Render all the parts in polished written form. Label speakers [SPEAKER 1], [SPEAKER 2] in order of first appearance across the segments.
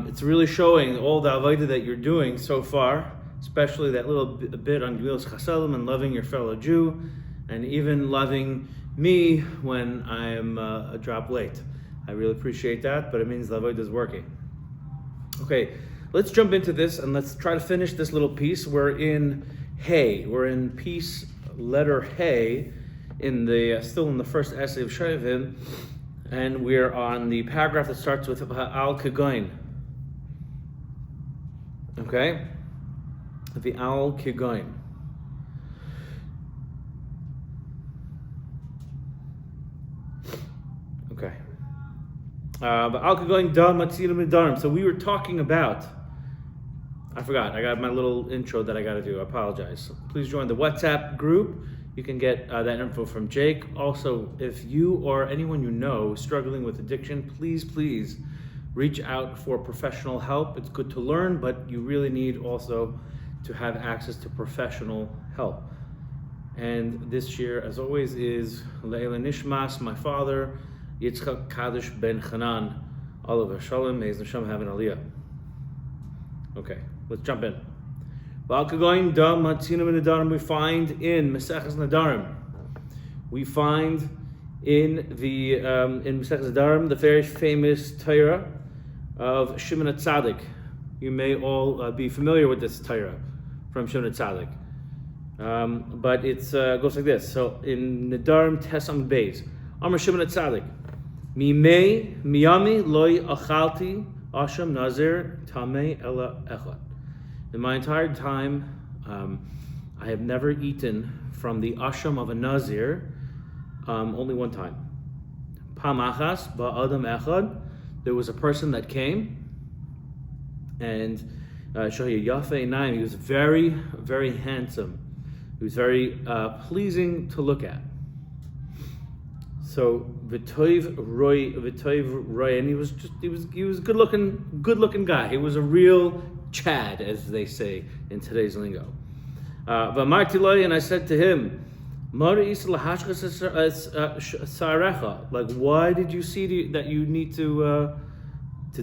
[SPEAKER 1] It's really showing all the avodah that you're doing so far, especially that little bit on Gemilas Chasadim and loving your fellow Jew, and even loving me when I am a drop late. I really appreciate that, but it means the avodah is working. Okay, let's jump into this and let's try to finish this little piece. We're in Hey. We're in piece letter Hey, still in the first essay of Shovavim, and we're on the paragraph that starts with Al Kigoin. Okay, the Al Kigoin. Okay. Al Kigoin da Matzilim Midarim. So we were talking about. I forgot. I got my little intro that I got to do. I apologize. Please join the WhatsApp group. You can get that info from Jake. Also, if you or anyone you know is struggling with addiction, please reach out for professional help. It's good to learn, but you really need also to have access to professional help. And this year, as always, is Leila Nishmas, my father, Yitzchak Kaddish ben Hanan, Oliver Shalom, may Hashem have an aliyah. Okay, let's jump in. We find in Maseches Nadarim. We find in Maseches Nadarim the very famous Torah of Shimon HaTzadik. You may all be familiar with this Torah from Shimon HaTzadik. But it goes like this. So in Nadarim Tesam Beis, Amar Shimon HaTzadik, Miyami loy achalti asham nazir tamei ela echad. In my entire time, I have never eaten from the asham of a nazir, only one time. Pamachas ba'adam echad, there was a person that came, and Shohi Yafe Naim, he was very, very handsome. He was very pleasing to look at. So V'toiv Roy, and he was a good looking guy. He was a real Chad, as they say in today's lingo. V'amarti lo, and I said to him, like, why did you see that you need to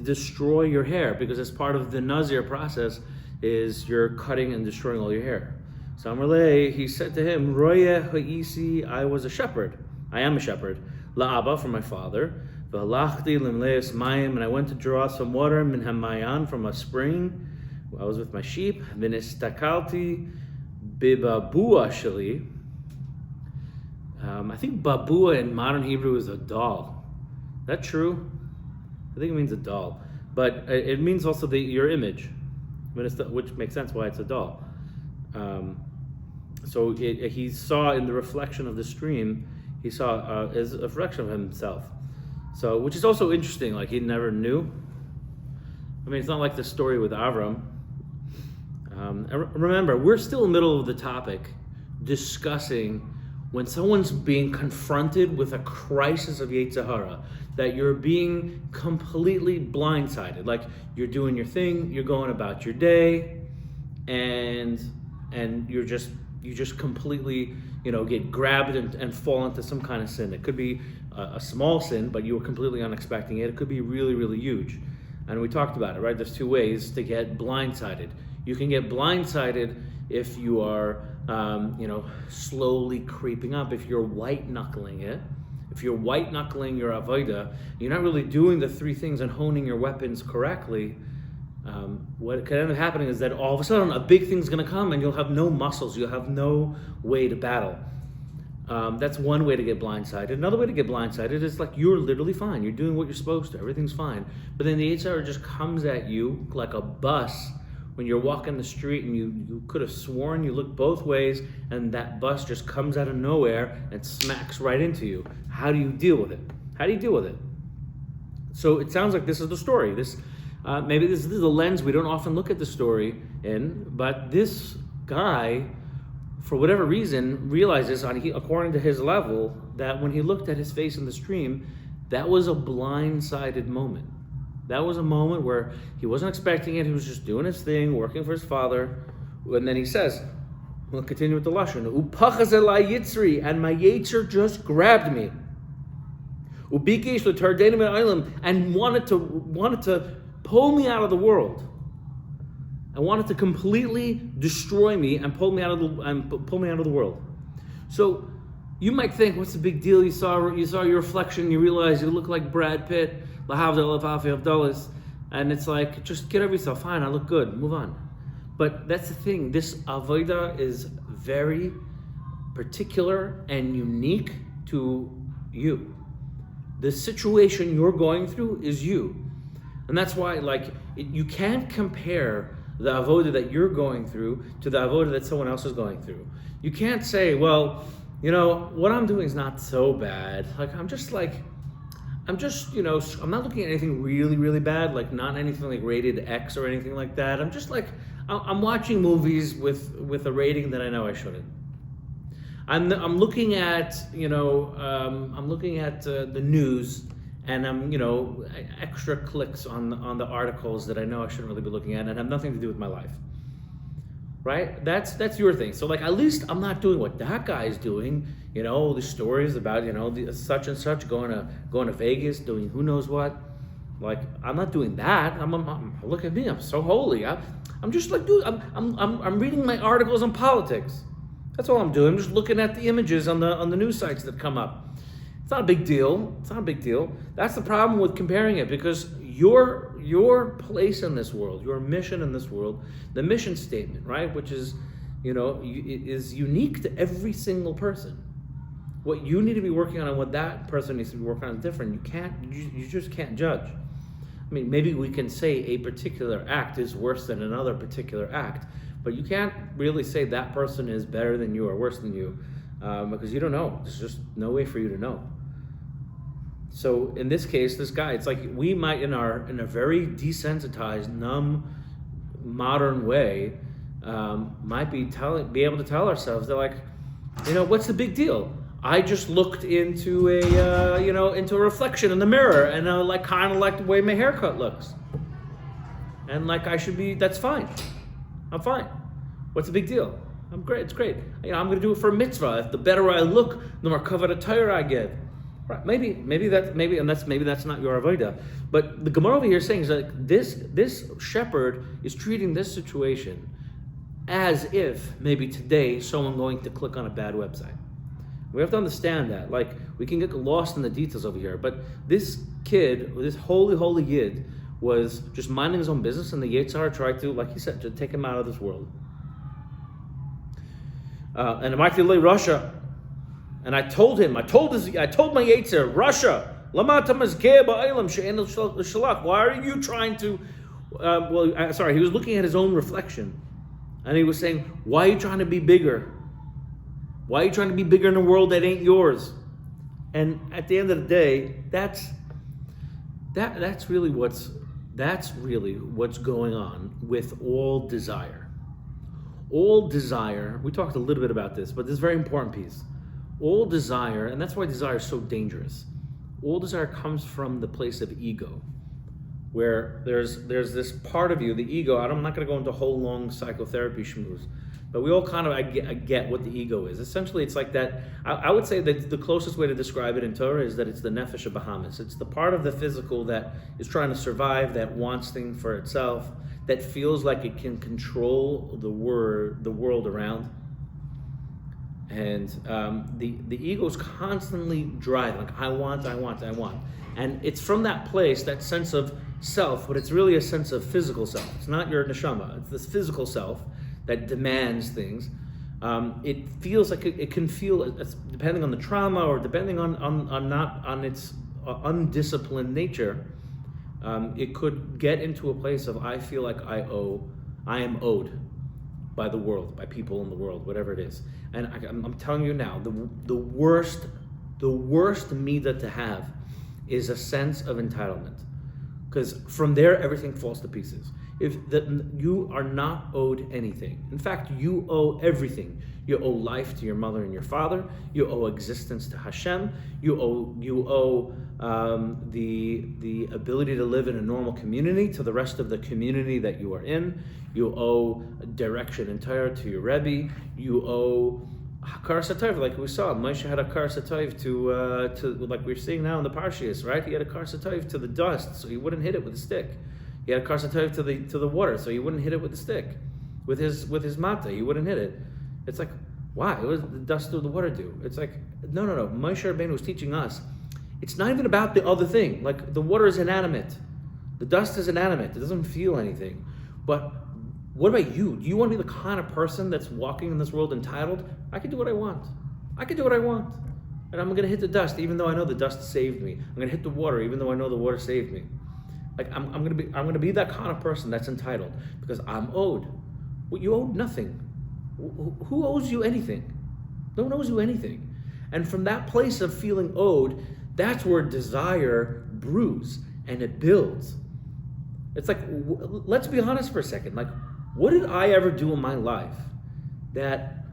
[SPEAKER 1] destroy your hair? Because as part of the Nazir process is you're cutting and destroying all your hair. So Amrle, he said to him, Roye ha'isi, I was a shepherd. I am a shepherd. La'aba, for my father. V'halachti limleis mayim, and I went to draw some water min hamayan, from a spring. I was with my sheep. V'nistakalti bibabua shali. I think babua in modern Hebrew is a doll. Is that true? I think it means a doll. But it means also your image, which makes sense why it's a doll. So he saw in the reflection of the stream, he saw as a reflection of himself. So, which is also interesting, like he never knew. I mean, it's not like the story with Avram. Remember, we're still in the middle of the topic discussing when someone's being confronted with a crisis of Yetzer Hara, that you're being completely blindsided. Like you're doing your thing, you're going about your day, and you just completely, get grabbed and fall into some kind of sin. It could be a small sin, but you were completely unexpecting it. It could be really, really huge. And we talked about it, right? There's two ways to get blindsided. You can get blindsided if you are, slowly creeping up. If you're white-knuckling it, if you're white-knuckling your avodah, you're not really doing the three things and honing your weapons correctly. What can end up happening is that all of a sudden a big thing's going to come and you'll have no muscles, you'll have no way to battle. That's one way to get blindsided. Another way to get blindsided is like you're literally fine, you're doing what you're supposed to, everything's fine. But then the Yetzer Hara just comes at you like a bus when you're walking the street and you could have sworn you looked both ways and that bus just comes out of nowhere and smacks right into you. How do you deal with it? So it sounds like this is the story. Maybe this is the lens we don't often look at the story in, but this guy, for whatever reason, realizes, according to his level, that when he looked at his face in the stream, that was a blindsided moment. That was a moment where he wasn't expecting it, he was just doing his thing, working for his father, and then he says, we'll continue with the Lashon, Upachaz elai yitzri, and my Yetzer just grabbed me. And wanted to pull me out of the world. I want it to completely destroy me and pull me out of the world. So you might think, what's the big deal? You saw your reflection, you realize you look like Brad Pitt, and it's like, just get over yourself. Fine, I look good, move on. But that's the thing, this avodah is very particular and unique to you. The situation you're going through is you. And that's why, you can't compare the avodah that you're going through to the avodah that someone else is going through. You can't say, well, what I'm doing is not so bad. I'm not looking at anything really, really bad, not anything like rated X or anything like that. I'm just I'm watching movies with a rating that I know I shouldn't. I'm looking at, the news, and I'm, extra clicks on the articles that I know I shouldn't really be looking at and have nothing to do with my life. Right? That's your thing. So at least I'm not doing what that guy is doing. The stories about, the such and such going to Vegas, doing who knows what. I'm not doing that. Look at me. I'm so holy. I'm just dude, I'm reading my articles on politics. That's all I'm doing. I'm just looking at the images on the news sites that come up. It's not a big deal. That's the problem with comparing it, because your place in this world, your mission in this world, the mission statement, right, which is, is unique to every single person. What you need to be working on and what that person needs to be working on is different. You just can't judge. I mean, maybe we can say a particular act is worse than another particular act, but you can't really say that person is better than you or worse than you, because you don't know. There's just no way for you to know. So in this case, this guy, it's we might, in a very desensitized, numb, modern way, might be able to tell ourselves that what's the big deal? I just looked into into a reflection in the mirror, and kind of like the way my haircut looks, and I should be. That's fine. I'm fine. What's the big deal? I'm great. It's great. I'm going to do it for a mitzvah. If the better I look, the more kavod Torah I get. Right? Maybe that's not your avodah. But the Gemara over here is saying that this shepherd is treating this situation as if maybe today someone going to click on a bad website. We have to understand that. We can get lost in the details over here. But this kid, this holy yid, was just minding his own business, and the Yetzer Hara tried to, like he said, to take him out of this world. And Amarti Russia, and I told my Yetzer, Russia, why are you trying to? He was looking at his own reflection, and he was saying, why are you trying to be bigger? Why are you trying to be bigger in a world that ain't yours? And at the end of the day, that's really what's going on with all desire. All desire, we talked a little bit about this, but this is a very important piece. All desire, and that's why desire is so dangerous. All desire comes from the place of ego, where there's this part of you, the ego. I'm not going to go into a whole long psychotherapy schmooze, but we all kind of I get what the ego is. Essentially, it's like that. I would say that the closest way to describe it in Torah is that it's the nefesh of Bahamas. It's the part of the physical that is trying to survive, that wants things for itself, that feels like it can control the world around. And the ego's constantly driving, I want. And it's from that place, that sense of self, but it's really a sense of physical self. It's not your neshama, it's this physical self that demands things. It feels like it can feel, depending on the trauma or depending on its undisciplined nature, it could get into a place of, I feel like I am owed by the world, by people in the world, whatever it is. And I'm telling you now, the worst midah to have is a sense of entitlement, because from there everything falls to pieces. You are not owed anything. In fact, you owe everything. You owe life to your mother and your father. You owe existence to Hashem. You owe the ability to live in a normal community to the rest of the community that you are in. You owe direction and Torah to your Rebbe. You owe Hakar Satayv, like we saw. Moshe had a Hakar Satayv to like we're seeing now in the Parshias, right? He had a Hakar Satayv to the dust, so he wouldn't hit it with a stick. He had a karsatoiv to the water, so he wouldn't hit it with the stick, with his mata. He wouldn't hit it. It's like, why? What does the dust of the water do? It's like, no. Moshe Rabbeinu was teaching us. It's not even about the other thing. Like, the water is inanimate. The dust is inanimate. It doesn't feel anything. But what about you? Do you want to be the kind of person that's walking in this world entitled? I can do what I want. And I'm going to hit the dust even though I know the dust saved me. I'm going to hit the water even though I know the water saved me. Like, I'm going to be that kind of person that's entitled because I'm owed. Well, you owed nothing. Who owes you anything? No one owes you anything. And from that place of feeling owed, that's where desire brews and it builds. It's like, let's be honest for a second. Like, what did I ever do in my life that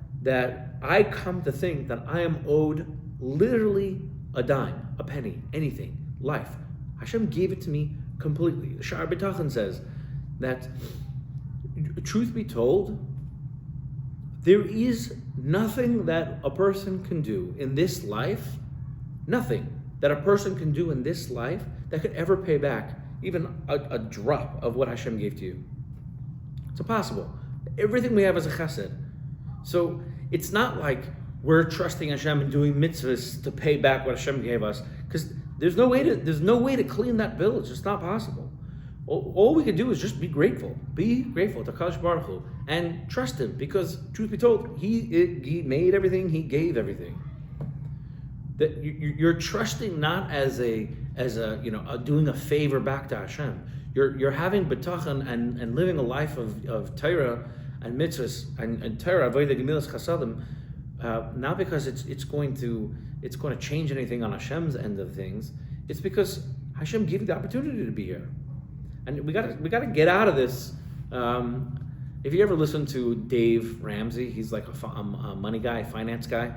[SPEAKER 1] I come to think that I am owed literally a dime, a penny, anything, life? Hashem gave it to me completely. The Sha'ar B'tachon says that, truth be told, there is nothing that a person can do in this life, nothing that a person can do in this life that could ever pay back even a drop of what Hashem gave to you. It's impossible. Everything we have is a chesed. So it's not like we're trusting Hashem and doing mitzvahs to pay back what Hashem gave us, because there's no way to clean that bill. It's just not possible. All we can do is just be grateful. Be grateful to Kadosh Baruch Hu and trust Him, because truth be told, He made everything. He gave everything. That you're trusting not as a doing a favor back to Hashem. You're having betachon and living a life of Torah and mitzvahs and Torah avodah gemilas chasadim, not because it's going to change anything on Hashem's end of things. It's because Hashem gave you the opportunity to be here, and we gotta get out of this. If you ever listen to Dave Ramsey, he's like a money guy, finance guy.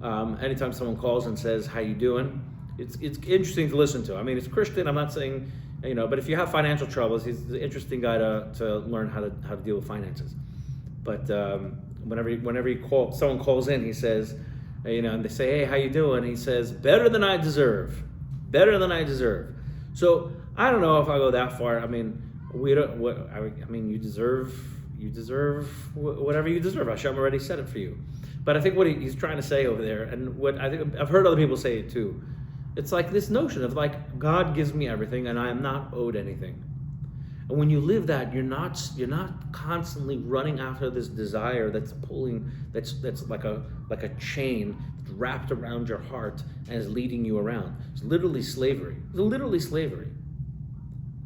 [SPEAKER 1] Anytime someone calls and says, "How you doing?" It's interesting to listen to. I mean, it's Christian. I'm not saying, but if you have financial troubles, he's an interesting guy to learn how to deal with finances. But whenever someone calls in, he says, and they say, "Hey, how you doing?" He says, "Better than I deserve. Better than I deserve." So I don't know if I go that far. I mean, you deserve whatever you deserve. Hashem already said it for you. But I think what he's trying to say over there, and what I think I've heard other people say it too, it's like this notion of like, God gives me everything and I am not owed anything. And when you live that, you're not constantly running after this desire that's pulling, that's like a chain wrapped around your heart and is leading you around. It's literally slavery.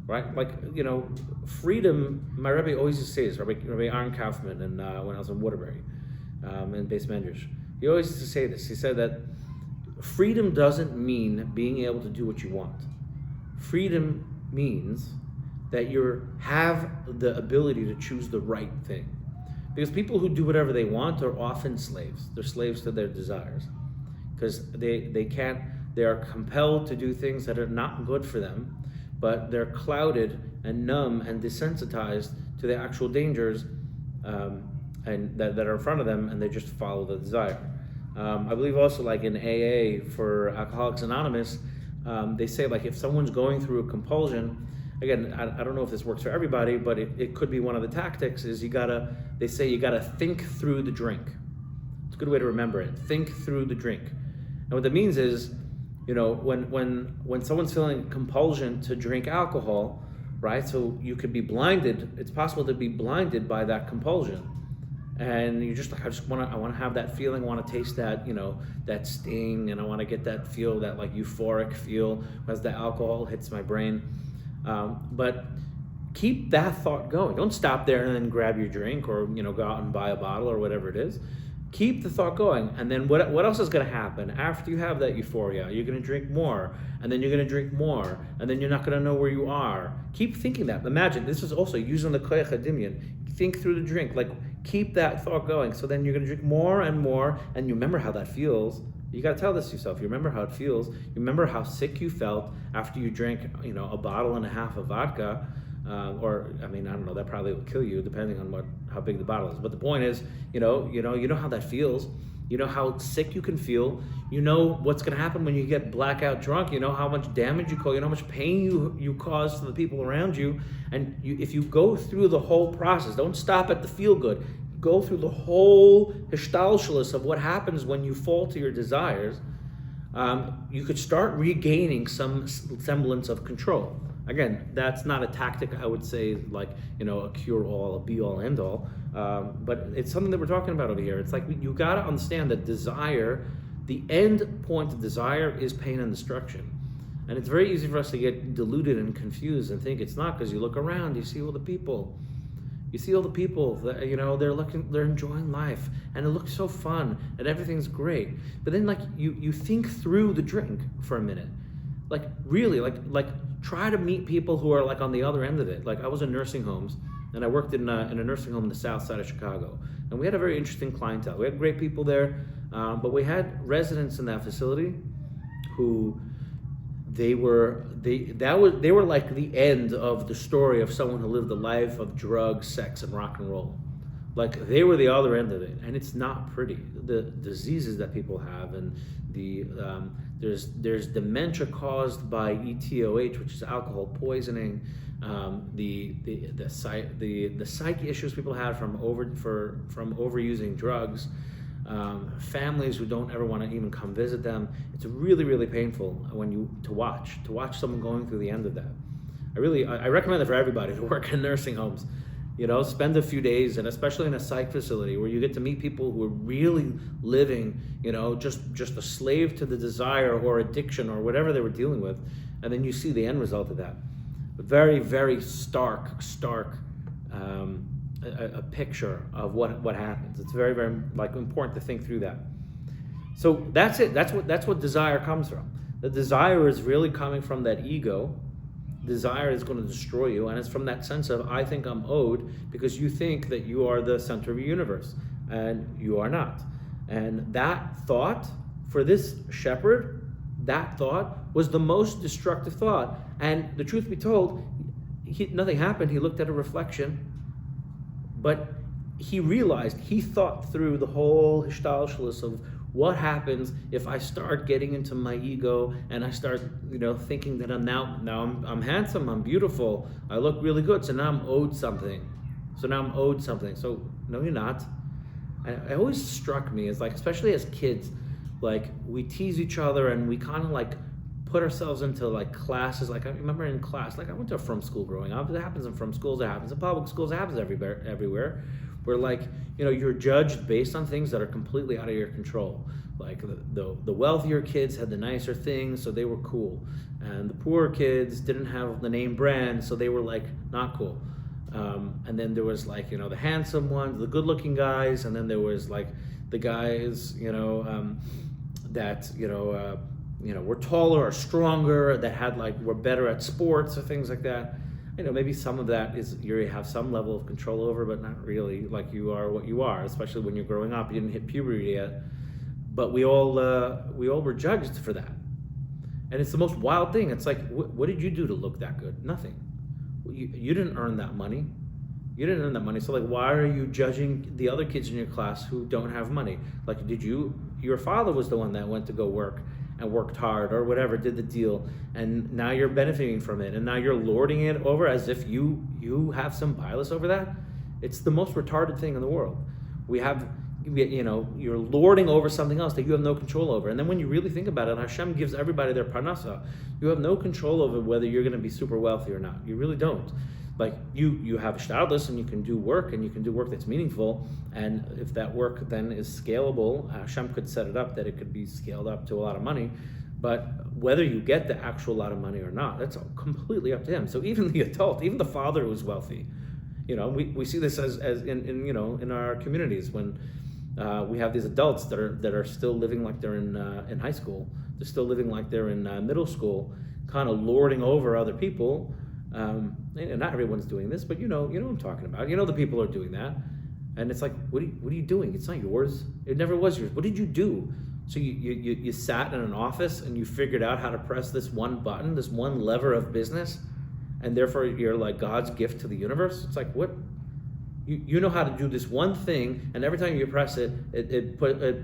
[SPEAKER 1] Right? Like, freedom, my Rebbe always used to say this, Rabbi Aaron Kaufman, and when I was in Waterbury, in Beis Medrash. He always used to say this. He said that freedom doesn't mean being able to do what you want. Freedom means that you have the ability to choose the right thing. Because people who do whatever they want are often slaves. They're slaves to their desires. Because they are compelled to do things that are not good for them, but they're clouded and numb and desensitized to the actual dangers and that are in front of them, and they just follow the desire. I believe also, like in AA for Alcoholics Anonymous, they say like if someone's going through a compulsion, again, I don't know if this works for everybody, but it could be one of the tactics is they say you gotta think through the drink. It's a good way to remember it. Think through the drink. And what that means is, when someone's feeling compulsion to drink alcohol, right? So you could be blinded. It's possible to be blinded by that compulsion. And you just like, I want to have that feeling. I want to taste that, that sting, and I want to get that feel, that like euphoric feel as the alcohol hits my brain. But keep that thought going. Don't stop there and then grab your drink or go out and buy a bottle or whatever it is. Keep the thought going, and then what else is going to happen after you have that euphoria? You're going to drink more, and then you're going to drink more, and then you're not going to know where you are. Keep thinking that. Imagine, this is also using the koyach hadimyan. Think through the drink, like keep that thought going. So then you're going to drink more and more, and you remember how that feels. You got to tell this to yourself. You remember how it feels. You remember how sick you felt after you drank, a bottle and a half of vodka. I don't know, that probably will kill you depending on how big the bottle is. But the point is, you know how that feels. You know how sick you can feel. You know what's going to happen when you get blackout drunk. You know how much damage you cause. You know how much pain you cause to the people around you. And if you go through the whole process, don't stop at the feel good. Go through the whole hishtalshelus of what happens when you fall to your desires. You could start regaining some semblance of control. Again, that's not a tactic I would say like, a cure-all, a be-all, end-all, but it's something that we're talking about over here. It's like you got to understand that desire, the end point of desire is pain and destruction. And it's very easy for us to get deluded and confused and think it's not, because you look around, you see all the people. You see all the people that, they're enjoying life, and it looks so fun, and everything's great. But then, like, you think through the drink for a minute. Like, really, like try to meet people who are, like, on the other end of it. Like, I was in nursing homes, and I worked in a nursing home in the south side of Chicago. And we had a very interesting clientele. We had great people there, but we had residents in that facility who they were like the end of the story of someone who lived a life of drugs, sex, and rock and roll. Like, they were the other end of it, and it's not pretty. The diseases that people have, and there's dementia caused by ETOH, which is alcohol poisoning. The psych issues people have from overusing drugs. Families who don't ever want to even come visit them. It's really, really painful to watch someone going through the end of that. I recommend it for everybody to work in nursing homes. Spend a few days, and especially in a psych facility where you get to meet people who are really living, just a slave to the desire or addiction or whatever they were dealing with, and then you see the end result of that. Very, very stark a picture of what happens. It's very, very important to think through that. So that's it. That's what desire comes from. The desire is really coming from that ego. Desire is going to destroy you, and it's from that sense of I think I'm owed, because you think that you are the center of your universe, and you are not. And that thought, for this shepherd, that thought was the most destructive thought. And the truth be told, nothing happened. He looked at a reflection, but he realized, he thought through the whole hishtalshelus of what happens if I start getting into my ego and I start, thinking that I'm handsome, I'm beautiful, I look really good, so now I'm owed something. So no, you're not. It always struck me as, like, especially as kids, like, we tease each other and we kind of like put ourselves into like classes. Like, I remember in class, like, I went to a from school growing up. It happens in from schools, it happens in public schools, it happens everywhere. Where, like, you're judged based on things that are completely out of your control. Like, the wealthier kids had the nicer things, so they were cool. And the poorer kids didn't have the name brand, so they were, like, not cool. And then there was, like, the handsome ones, the good-looking guys, and then there was, like, the guys, that, were taller or stronger, that had, like, were better at sports or things like that. Maybe some of that is you have some level of control over, but not really. Like, you are what you are, especially when you're growing up. You didn't hit puberty yet, but we all were judged for that. And it's the most wild thing. It's like, what did you do to look that good? Nothing. You didn't earn that money. So, like, why are you judging the other kids in your class who don't have money? Like, your father was the one that went to go work and worked hard or whatever, did the deal, and now you're benefiting from it, and now you're lording it over as if you have some bias over that. It's the most retarded thing in the world. You're lording over something else that you have no control over. And then when you really think about it, Hashem gives everybody their parnasa. You have no control over whether you're going to be super wealthy or not. You really don't. Like, you have a shtadlus, and you can do work that's meaningful, and if that work then is scalable, Hashem could set it up that it could be scaled up to a lot of money. But whether you get the actual lot of money or not, that's completely up to him. So even the adult, even the father who's wealthy, we see this as in our communities when we have these adults that are still living like they're in high school. They're still living like they're in middle school, kind of lording over other people. And not everyone's doing this, but you know what I'm talking about. The people are doing that, and it's like, what are you doing? It's not yours. It never was yours. What did you do? So you sat in an office and you figured out how to press this one button, this one lever of business, and therefore you're like God's gift to the universe. It's like, what You know how to do this one thing, and every time you press it, it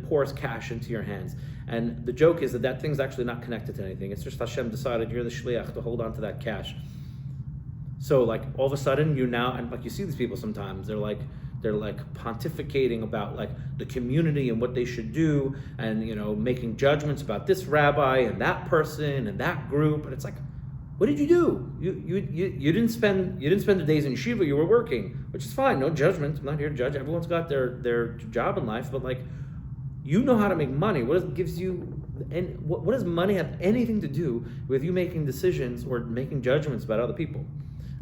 [SPEAKER 1] pours cash into your hands. And the joke is that thing's actually not connected to anything. It's just Hashem decided you're the shliach to hold on to that cash. So like all of a sudden you now, and like you see these people sometimes, they're like pontificating about like the community and what they should do, and making judgments about this rabbi and that person and that group, and it's like, what did you do? You didn't spend the days in yeshiva. You were working, which is fine. No judgment. I'm not here to judge. Everyone's got their job in life, but like, you know how to make money. What does money have anything to do with you making decisions or making judgments about other people?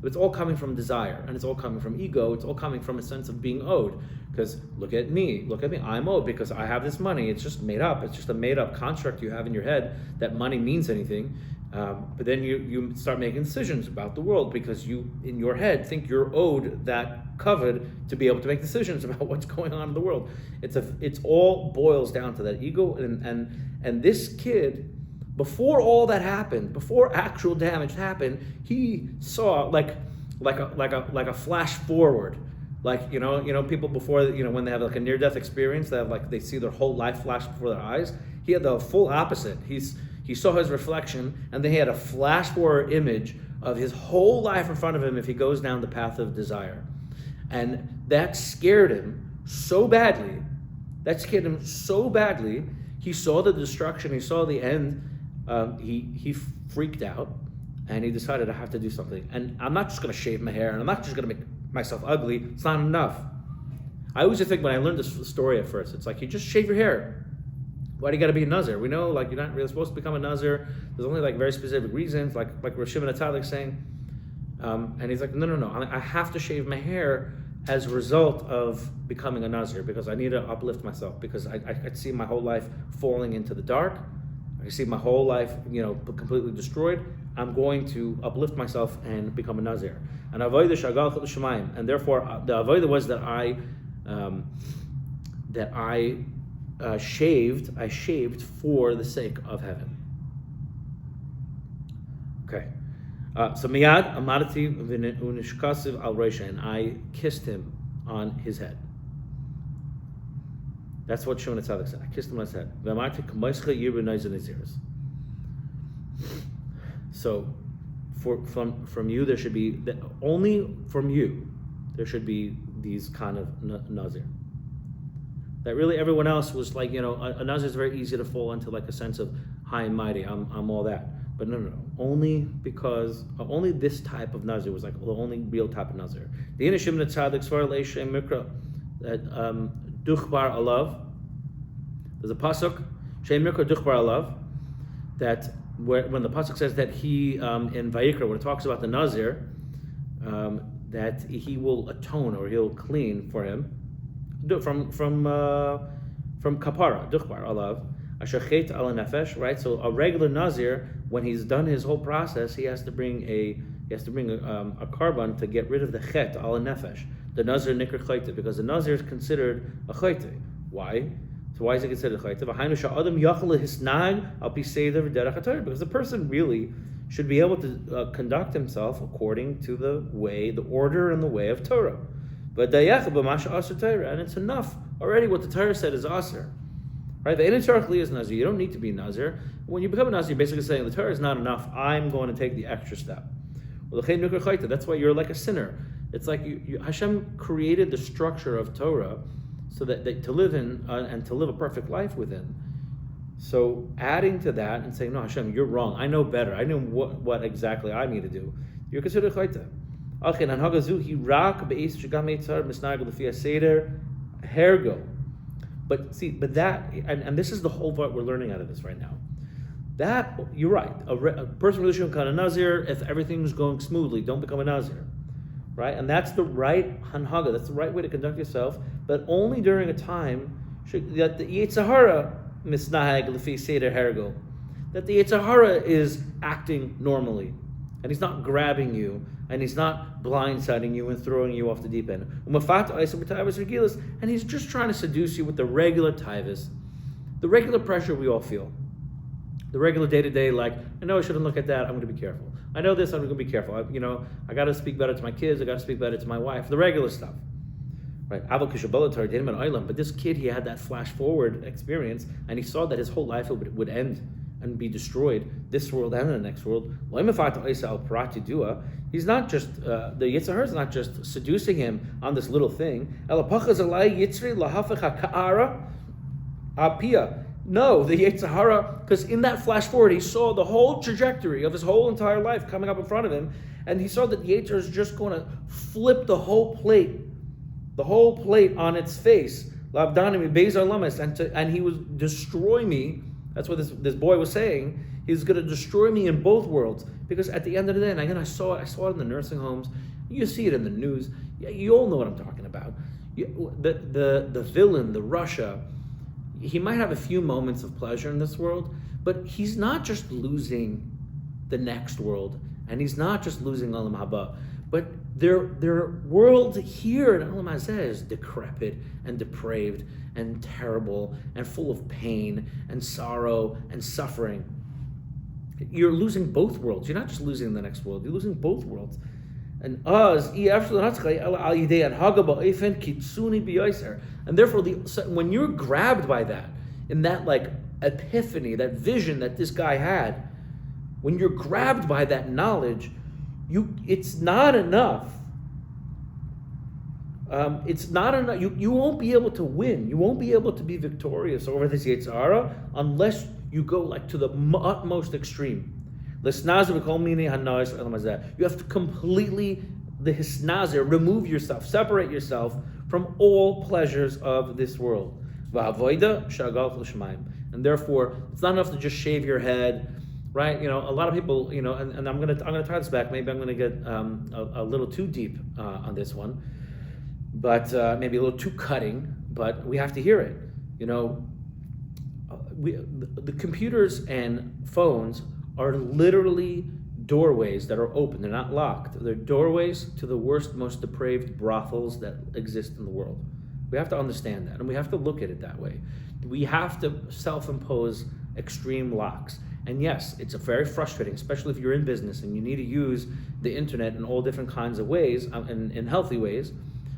[SPEAKER 1] It's all coming from desire, and it's all coming from ego. It's all coming from a sense of being owed. Because look at me, I'm owed because I have this money. It's just made up. It's just a made up construct you have in your head that money means anything. But then you start making decisions about the world because you, in your head, think you're owed that covered to be able to make decisions about what's going on in the world. It's all boils down to that ego, and this kid, before all that happened, before actual damage happened, he saw like a flash forward. Like people before, when they have like a near-death experience, they see their whole life flash before their eyes. He had the full opposite. He saw his reflection, and then he had a flash forward image of his whole life in front of him if he goes down the path of desire. And that scared him so badly. He saw the destruction. He saw the end. He freaked out, and he decided I have to do something. And I'm not just going to shave my hair, and I'm not just going to make myself ugly. It's not enough. I always think when I learned this story at first, it's like, you just shave your hair. Why do you got to be a nazir? We know, like, you're not really supposed to become a nazir. There's only like very specific reasons, like Rosh Hashanah saying. And he's like, no. I have to shave my hair as a result of becoming a nazir, because I need to uplift myself, because I see my whole life falling into the dark. I see my whole life, completely destroyed. I'm going to uplift myself and become a nazir. And avodah shagal chol shemayim, and therefore the avodah was that I shaved for the sake of heaven. Okay, so miyad amadati v'nishkasiv al reisha, and I kissed him on his head. That's what Shimon HaTzadik said. I kissed him on his head. So, from you there should be only from you there should be these kind of nazir. That really everyone else was like, a nazir is very easy to fall into like a sense of high and mighty. I'm all that. But no. Only because only this type of nazir was like the only real type of nazir. The Inish Shimon HaTzadik Svar Leisha Mikra that Duchbar Alav. There's a pasuk Shem Mikra Duchbar Alav that when the pasuk says that he in Vayikra, when it talks about the nazir, that he will atone or he'll clean for him from kapara duchbar alav asher chet ala nefesh, right? So a regular nazir, when he's done his whole process, he has to bring a carbon to get rid of the chet ala nefesh, the nazir nikr chayte, because the nazir is considered a chayte. Why? So why is it considered a chayte? Because the person really should be able to conduct himself according to the order and the way of Torah. And it's enough already what the Torah said is aser. Right? The initially is nazir. You don't need to be nazir. When you become a nazir, you're basically saying the Torah is not enough. I'm going to take the extra step. That's why you're like a sinner. It's like Hashem created the structure of Torah so that to live in and to live a perfect life within. So adding to that and saying, no, Hashem, you're wrong. I know better. I know what exactly I need to do. You're considered chayta. But that, and this is the whole part we're learning out of this right now. That, you're right. A person really shouldn't become a nazir if everything's going smoothly. Don't become a nazir. Right? And that's the right hanhaga. That's the right way to conduct yourself, but only during a time that the Yetzer Hara misnahag lefi seder hergo, that the Yetzer Hara is acting normally, and he's not grabbing you, and he's not blindsiding you and throwing you off the deep end. And he's just trying to seduce you with the regular taivas, the regular pressure we all feel, the regular day-to-day, like, I know I shouldn't look at that, I'm going to be careful. I know this, I'm going to be careful. I got to speak better to my kids, I got to speak better to my wife, the regular stuff. right? But this kid, he had that flash forward experience, and he saw that his whole life would end and be destroyed, this world and the next world. He's not just, the Yetzer Hara is not just seducing him on this little thing. No, the Yetzer Hara, because in that flash forward, he saw the whole trajectory of his whole entire life coming up in front of him, and he saw that the Yetzer Hara is just going to flip the whole plate on its face, and he would destroy me. That's what this boy was saying. He's going to destroy me in both worlds, because at the end of the day, and again, I saw it in the nursing homes. You see it in the news. You all know what I'm talking about. The villain, the Russia, he might have a few moments of pleasure in this world, but he's not just losing the next world, and he's not just losing Olam Haba, but their world here in Olam Hazeh is decrepit and depraved and terrible and full of pain and sorrow and suffering. You're losing both worlds. You're not just losing the next world, you're losing both worlds. And therefore, when you're grabbed by that, in that like epiphany, that vision that this guy had, when you're grabbed by that knowledge, it's not enough. It's not enough. You won't be able to win. You won't be able to be victorious over this Yetzer Hara unless you go like to the utmost extreme. You have to completely remove yourself, separate yourself from all pleasures of this world. And therefore, it's not enough to just shave your head, right? A lot of people, and I'm gonna try this back. Maybe I'm gonna get a little too deep on this one, but maybe a little too cutting. But we have to hear it. The computers and phones are literally doorways that are open. They're not locked. They're doorways to the worst, most depraved brothels that exist in the world. We have to understand that, and we have to look at it that way. We have to self-impose extreme locks. And yes, it's very frustrating, especially if you're in business and you need to use the internet in all different kinds of ways, in healthy ways.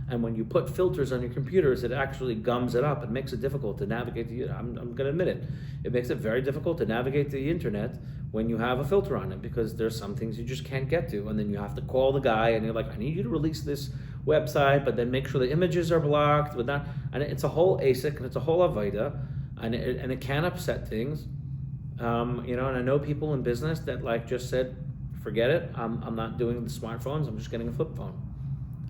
[SPEAKER 1] And when you put filters on your computers, it actually gums it up. It makes it difficult to navigate I'm going to admit it. It makes it very difficult to navigate the internet when you have a filter on it, because there's some things you just can't get to. And then you have to call the guy and you're like, I need you to release this website, but then make sure the images are blocked. And it's a whole ASIC and it's a whole Avaida, and it can upset things. And I know people in business that just said, forget it. I'm not doing the smartphones. I'm just getting a flip phone.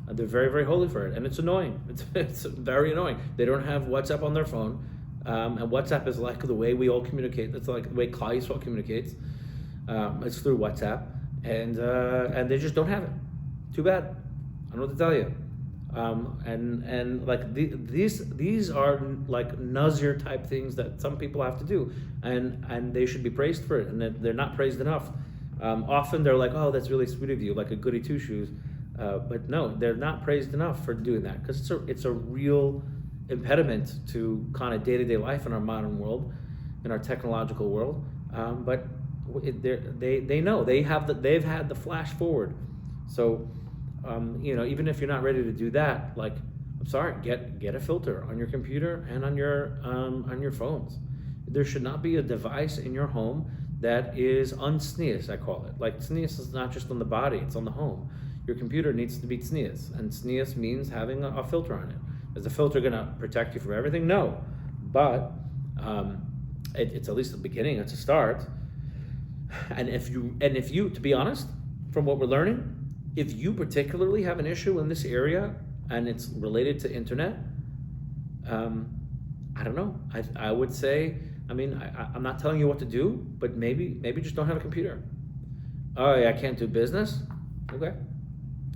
[SPEAKER 1] They're very, very holy for it, and it's annoying. It's very annoying. They don't have WhatsApp on their phone, and WhatsApp is like the way we all communicate. It's like the way Klal Yisrael communicates. It's through WhatsApp, and they just don't have it. Too bad. I don't know what to tell you. These are like Nazir type things that some people have to do, and they should be praised for it, and they're not praised enough. Often they're like, oh, that's really sweet of you, like a goody two shoes. But no, they're not praised enough for doing that, because it's a real impediment to kind of day-to-day life in our modern world, in our technological world. But they know they've had the flash forward. So even if you're not ready to do that, I'm sorry, get a filter on your computer and on your phones. There should not be a device in your home that is unsneas, I call it. Like, tznius is not just on the body, it's on the home. Your computer needs to be tznius, and tznius means having a filter on it. Is the filter going to protect you from everything? No, but it's at least the beginning. It's a start. And if you, to be honest, from what we're learning, if you particularly have an issue in this area and it's related to internet, I don't know. I would say, I'm not telling you what to do, but maybe just don't have a computer. Oh, yeah, I can't do business. Okay.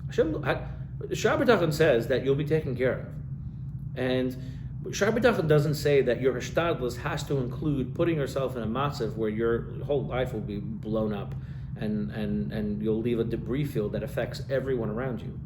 [SPEAKER 1] Shabbat says that you'll be taken care of. And Shabbat doesn't say that your hishtadlus has to include putting yourself in a matzav where your whole life will be blown up and you'll leave a debris field that affects everyone around you.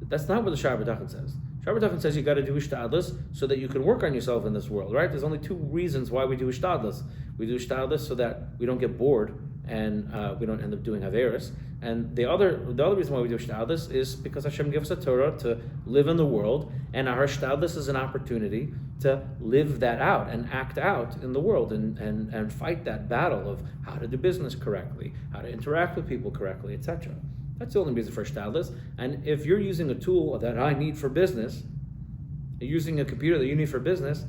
[SPEAKER 1] That's not what the Shabbat says. Shabbat says you got to do hishtadlus so that you can work on yourself in this world, right? There's only two reasons why we do hishtadlus. We do hishtadlus so that we don't get bored and we don't end up doing Averis. And the other reason why we do Shtadlis is because Hashem gives us a Torah to live in the world, and our Shtadlis is an opportunity to live that out and act out in the world and fight that battle of how to do business correctly, how to interact with people correctly, etc. That's the only reason for Shtadlis. And if you're using a tool that I need for business, you're using a computer that you need for business,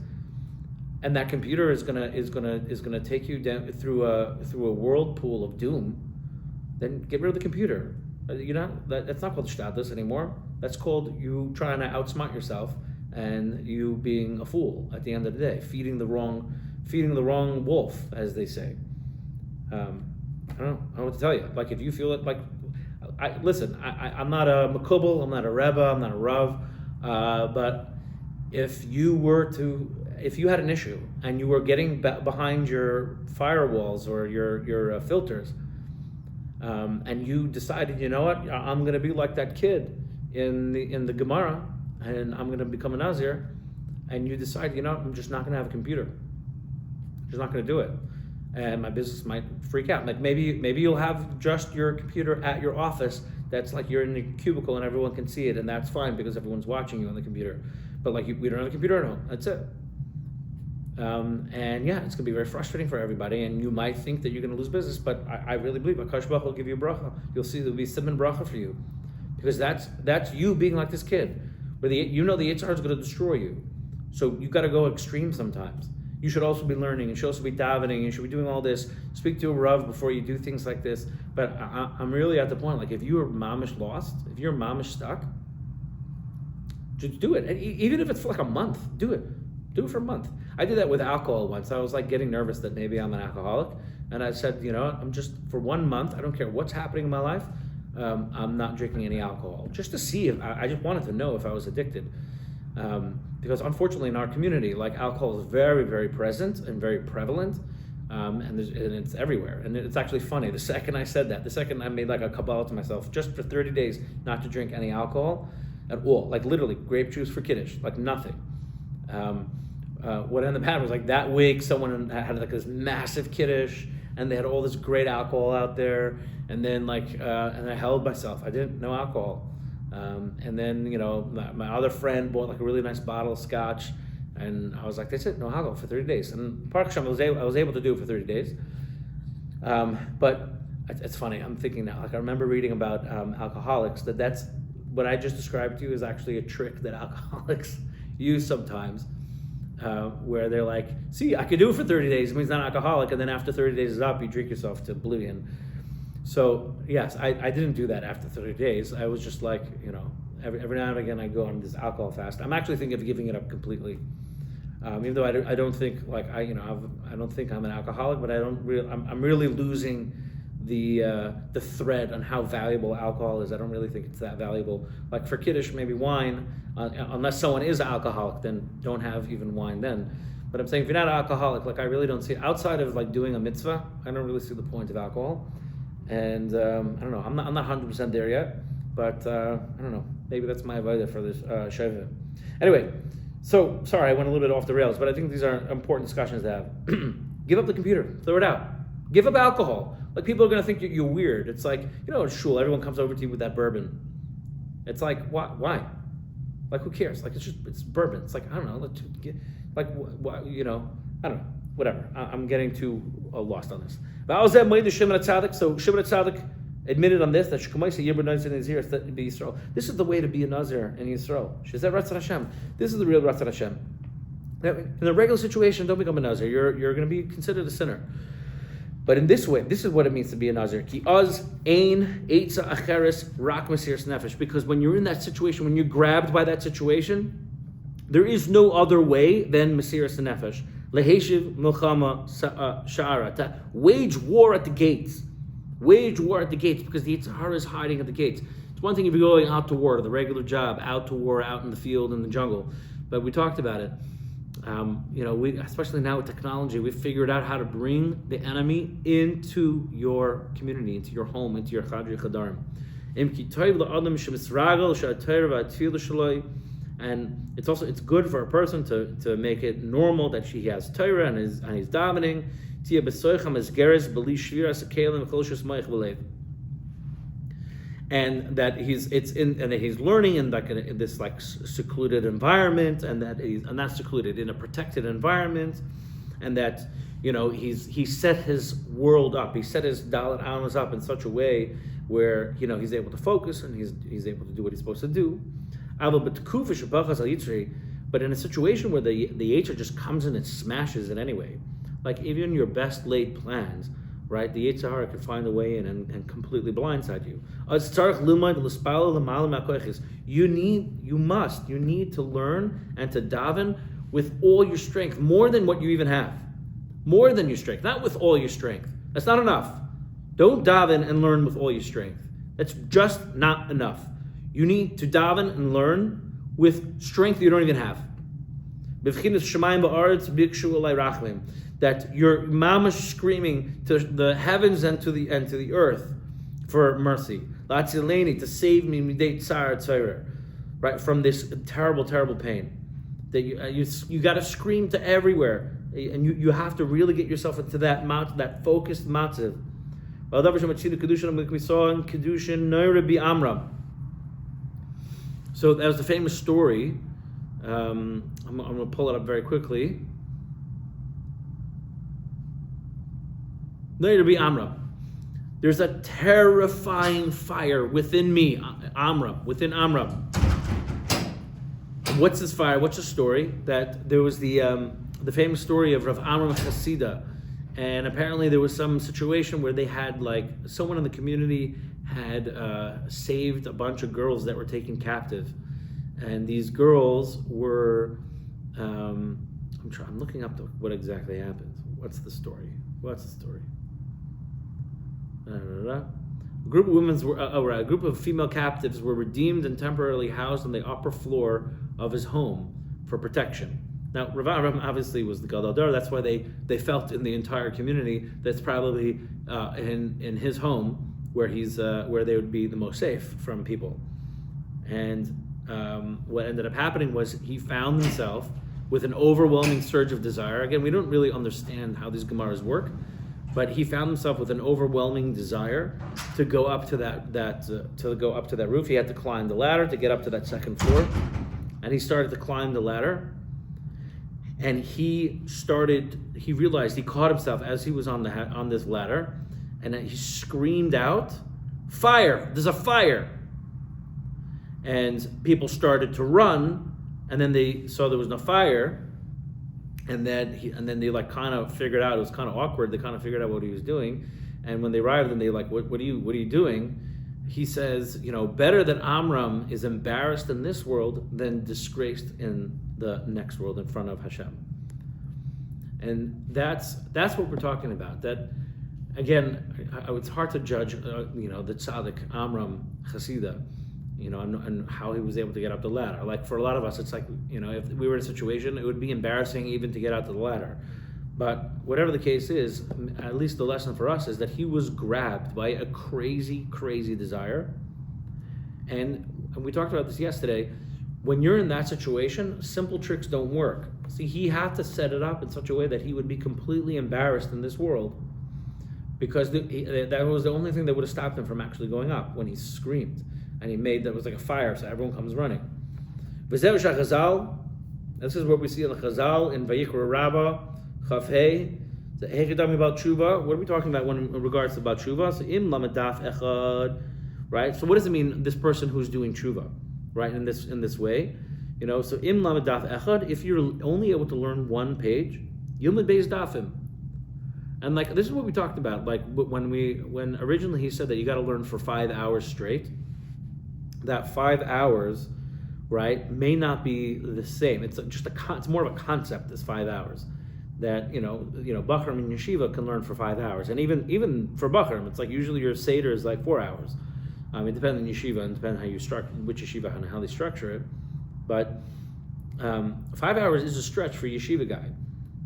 [SPEAKER 1] and that computer is gonna take you down through a whirlpool of doom, then get rid of the computer. That's not called Shtadlis anymore. That's called you trying to outsmart yourself and you being a fool at the end of the day, feeding the wrong wolf, as they say. I don't know what to tell you. Like, if you feel it, I'm not a Makubal, I'm not a Rebbe, I'm not a Rav, but if you had an issue and you were getting behind your firewalls or your filters, and you decided, you know what, I'm going to be like that kid in the Gemara, and I'm going to become a Nazir, and you decide, you know, I'm just not going to have a computer. I'm just not going to do it. And my business might freak out. Like maybe you'll have just your computer at your office that's like you're in the cubicle and everyone can see it, and that's fine because everyone's watching you on the computer. But like we don't have a computer at home. That's it. And yeah, it's gonna be very frustrating for everybody, and you might think that you're gonna lose business, but I really believe Akash Baruch will give you a bracha. You'll see there'll be siman bracha for you, because that's you being like this kid, where the Yetzer Hara is gonna destroy you. So you've got to go extreme sometimes. You should also be learning. You should also be davening. You should be doing all this. Speak to a Rav before you do things like this. But I'm really at the point, like, if you are mamish lost, if you're mamish stuck, just do it. And even if it's for like a month, do it. Do it for a month. I did that with alcohol once. I was like getting nervous that maybe I'm an alcoholic. And I said, you know what, I'm just, for 1 month, I don't care what's happening in my life, I'm not drinking any alcohol. Just to see if, I just wanted to know if I was addicted. Because unfortunately in our community, like, alcohol is very, very present and very prevalent. And it's everywhere. And it's actually funny. The second I said that, the second I made like a Kabbalah to myself, just for 30 days, not to drink any alcohol at all, like literally grape juice for Kiddush, like nothing. What ended up happening was, like, that week someone had like this massive Kiddush and they had all this great alcohol out there, and then and I held myself. I didn't know alcohol. And then, you know, my other friend bought like a really nice bottle of scotch, and I was like, that's it, no alcohol for 30 days. And Baruch Hashem, I was able to do it for 30 days. But it's funny, I'm thinking now, like, I remember reading about alcoholics, that's what I just described to you is actually a trick that alcoholics use sometimes, where they're like, see, I could do it for 30 days, it means not alcoholic, and then after 30 days is up, you drink yourself to oblivion. So yes, I didn't do that after 30 days. I was just like, you know, every now and again I go on this alcohol fast. I'm actually thinking of giving it up completely. Even though I don't think, like, I don't think I'm an alcoholic, but I'm really losing the thread on how valuable alcohol is. I don't really think it's that valuable. Like for Kiddush, maybe wine, unless someone is an alcoholic, then don't have even wine then. But I'm saying if you're not an alcoholic, like, I really don't see, outside of like doing a mitzvah, I don't really see the point of alcohol. And I don't know, I'm not 100% there yet, but I don't know, maybe that's my avodah for this Shovavim. Anyway, so sorry I went a little bit off the rails, but I think these are important discussions to have. Give up the computer, throw it out. Give up alcohol. Like, people are going to think you're weird. It's like, you know, at shul, everyone comes over to you with that bourbon. It's like, why? Like, who cares? Like, it's bourbon. It's like, I don't know, you know, I don't know. Whatever. I'm getting too lost on this. So Shimon HaTzadik admitted on this that this is the way to be a Nazir in Yisrael. She said, Ratzon Hashem. This is the real Ratzon Hashem. In a regular situation, don't become a Nazir. You're going to be considered a sinner. But in this way, this is what it means to be a Nazir. Ki oz ein eitza acheres rak mesiras nefesh. Because when you're in that situation, when you're grabbed by that situation, there is no other way than mesiras nefesh. Leheshiv milchama sha'ara, to wage war at the gates. Wage war at the gates, because the Yetzer Hara is hiding at the gates. It's one thing if you're going out to war, the regular job, out to war, out in the field, in the jungle. But we talked about it. You know, we, especially now with technology, we've figured out how to bring the enemy into your community, into your home, into your chadri chadarim. And it's good for a person to make it normal that he has Torah and he's davening. And that he's learning in this like secluded environment, and that he's not secluded, in a protected environment, and that he set his world up, he set his dalet amos up in such a way where he's able to focus and he's able to do what he's supposed to do. But in a situation where the Yetzer just comes in and smashes it anyway, like even your best laid plans, right? The Yetzer Hara can find a way in and completely blindside you. You need to learn and to daven with all your strength, more than what you even have. More than your strength, not with all your strength. That's not enough. Don't daven and learn with all your strength. That's just not enough. You need to daven and learn with strength you don't even have. That your mama's screaming to the heavens and to the earth for mercy. To save me, right, from this terrible, terrible pain. That you got to scream to everywhere, and you have to really get yourself into that focused matziv. We saw in Kedushin Rabbi Amram. So that was the famous story. I'm going to pull it up very quickly. Rabbi Amram. There's a terrifying fire within me, within Amram. What's this fire? What's the story? That there was the famous story of Rav Amram Chasida, and apparently there was some situation where they had, like, someone in the community had saved a bunch of girls that were taken captive, and these girls were I'm looking up what exactly happened. What's the story? A group of female captives were redeemed and temporarily housed on the upper floor of his home for protection. Now, Rav Amram obviously was the Gadol Dor. That's why they felt in the entire community that's probably in his home where they would be the most safe from people. And what ended up happening was he found himself with an overwhelming surge of desire. Again, we don't really understand how these Gemaras work, but he found himself with an overwhelming desire to go up to that roof. He had to climb the ladder to get up to that second floor, and he started to climb the ladder. And he realized he caught himself as he was on this ladder, and he screamed out, "Fire! There's a fire!" And people started to run, and then they saw there was no fire. And then they like kind of figured out, it was kind of awkward. They kind of figured out what he was doing, and when they arrived, and they like, what are you doing? He says, better that Amram is embarrassed in this world than disgraced in the next world in front of Hashem. And that's what we're talking about. That again, it's hard to judge, the tzaddik Amram Chasida, and how he was able to get up the ladder. Like for a lot of us, it's like, if we were in a situation, it would be embarrassing even to get out to the ladder. But whatever the case is, at least the lesson for us is that he was grabbed by a crazy, crazy desire. And we talked about this yesterday. When you're in that situation, simple tricks don't work. See, he had to set it up in such a way that he would be completely embarrassed in this world, because that was the only thing that would have stopped him from actually going up when he screamed. And he made that was like a fire, so everyone comes running. This is what we see in the Chazal in Vayikra Rabbah, Chaf Hey. What are we talking about in regards to about tshuva? So im lamadaf echad, right? So what does it mean? This person who's doing tshuva, right? In this way, So im lamadaf echad. If you're only able to learn one page, yomad beis dafim. And like this is what we talked about. Like when originally he said that you got to learn for 5 hours straight. That 5 hours, right, may not be the same. It's just it's more of a concept. This 5 hours, that Bachram in yeshiva can learn for 5 hours, and even for Bachram, it's like usually your seder is like 4 hours. It depends on yeshiva and depends how you structure which yeshiva and how they structure it. But 5 hours is a stretch for a yeshiva guy.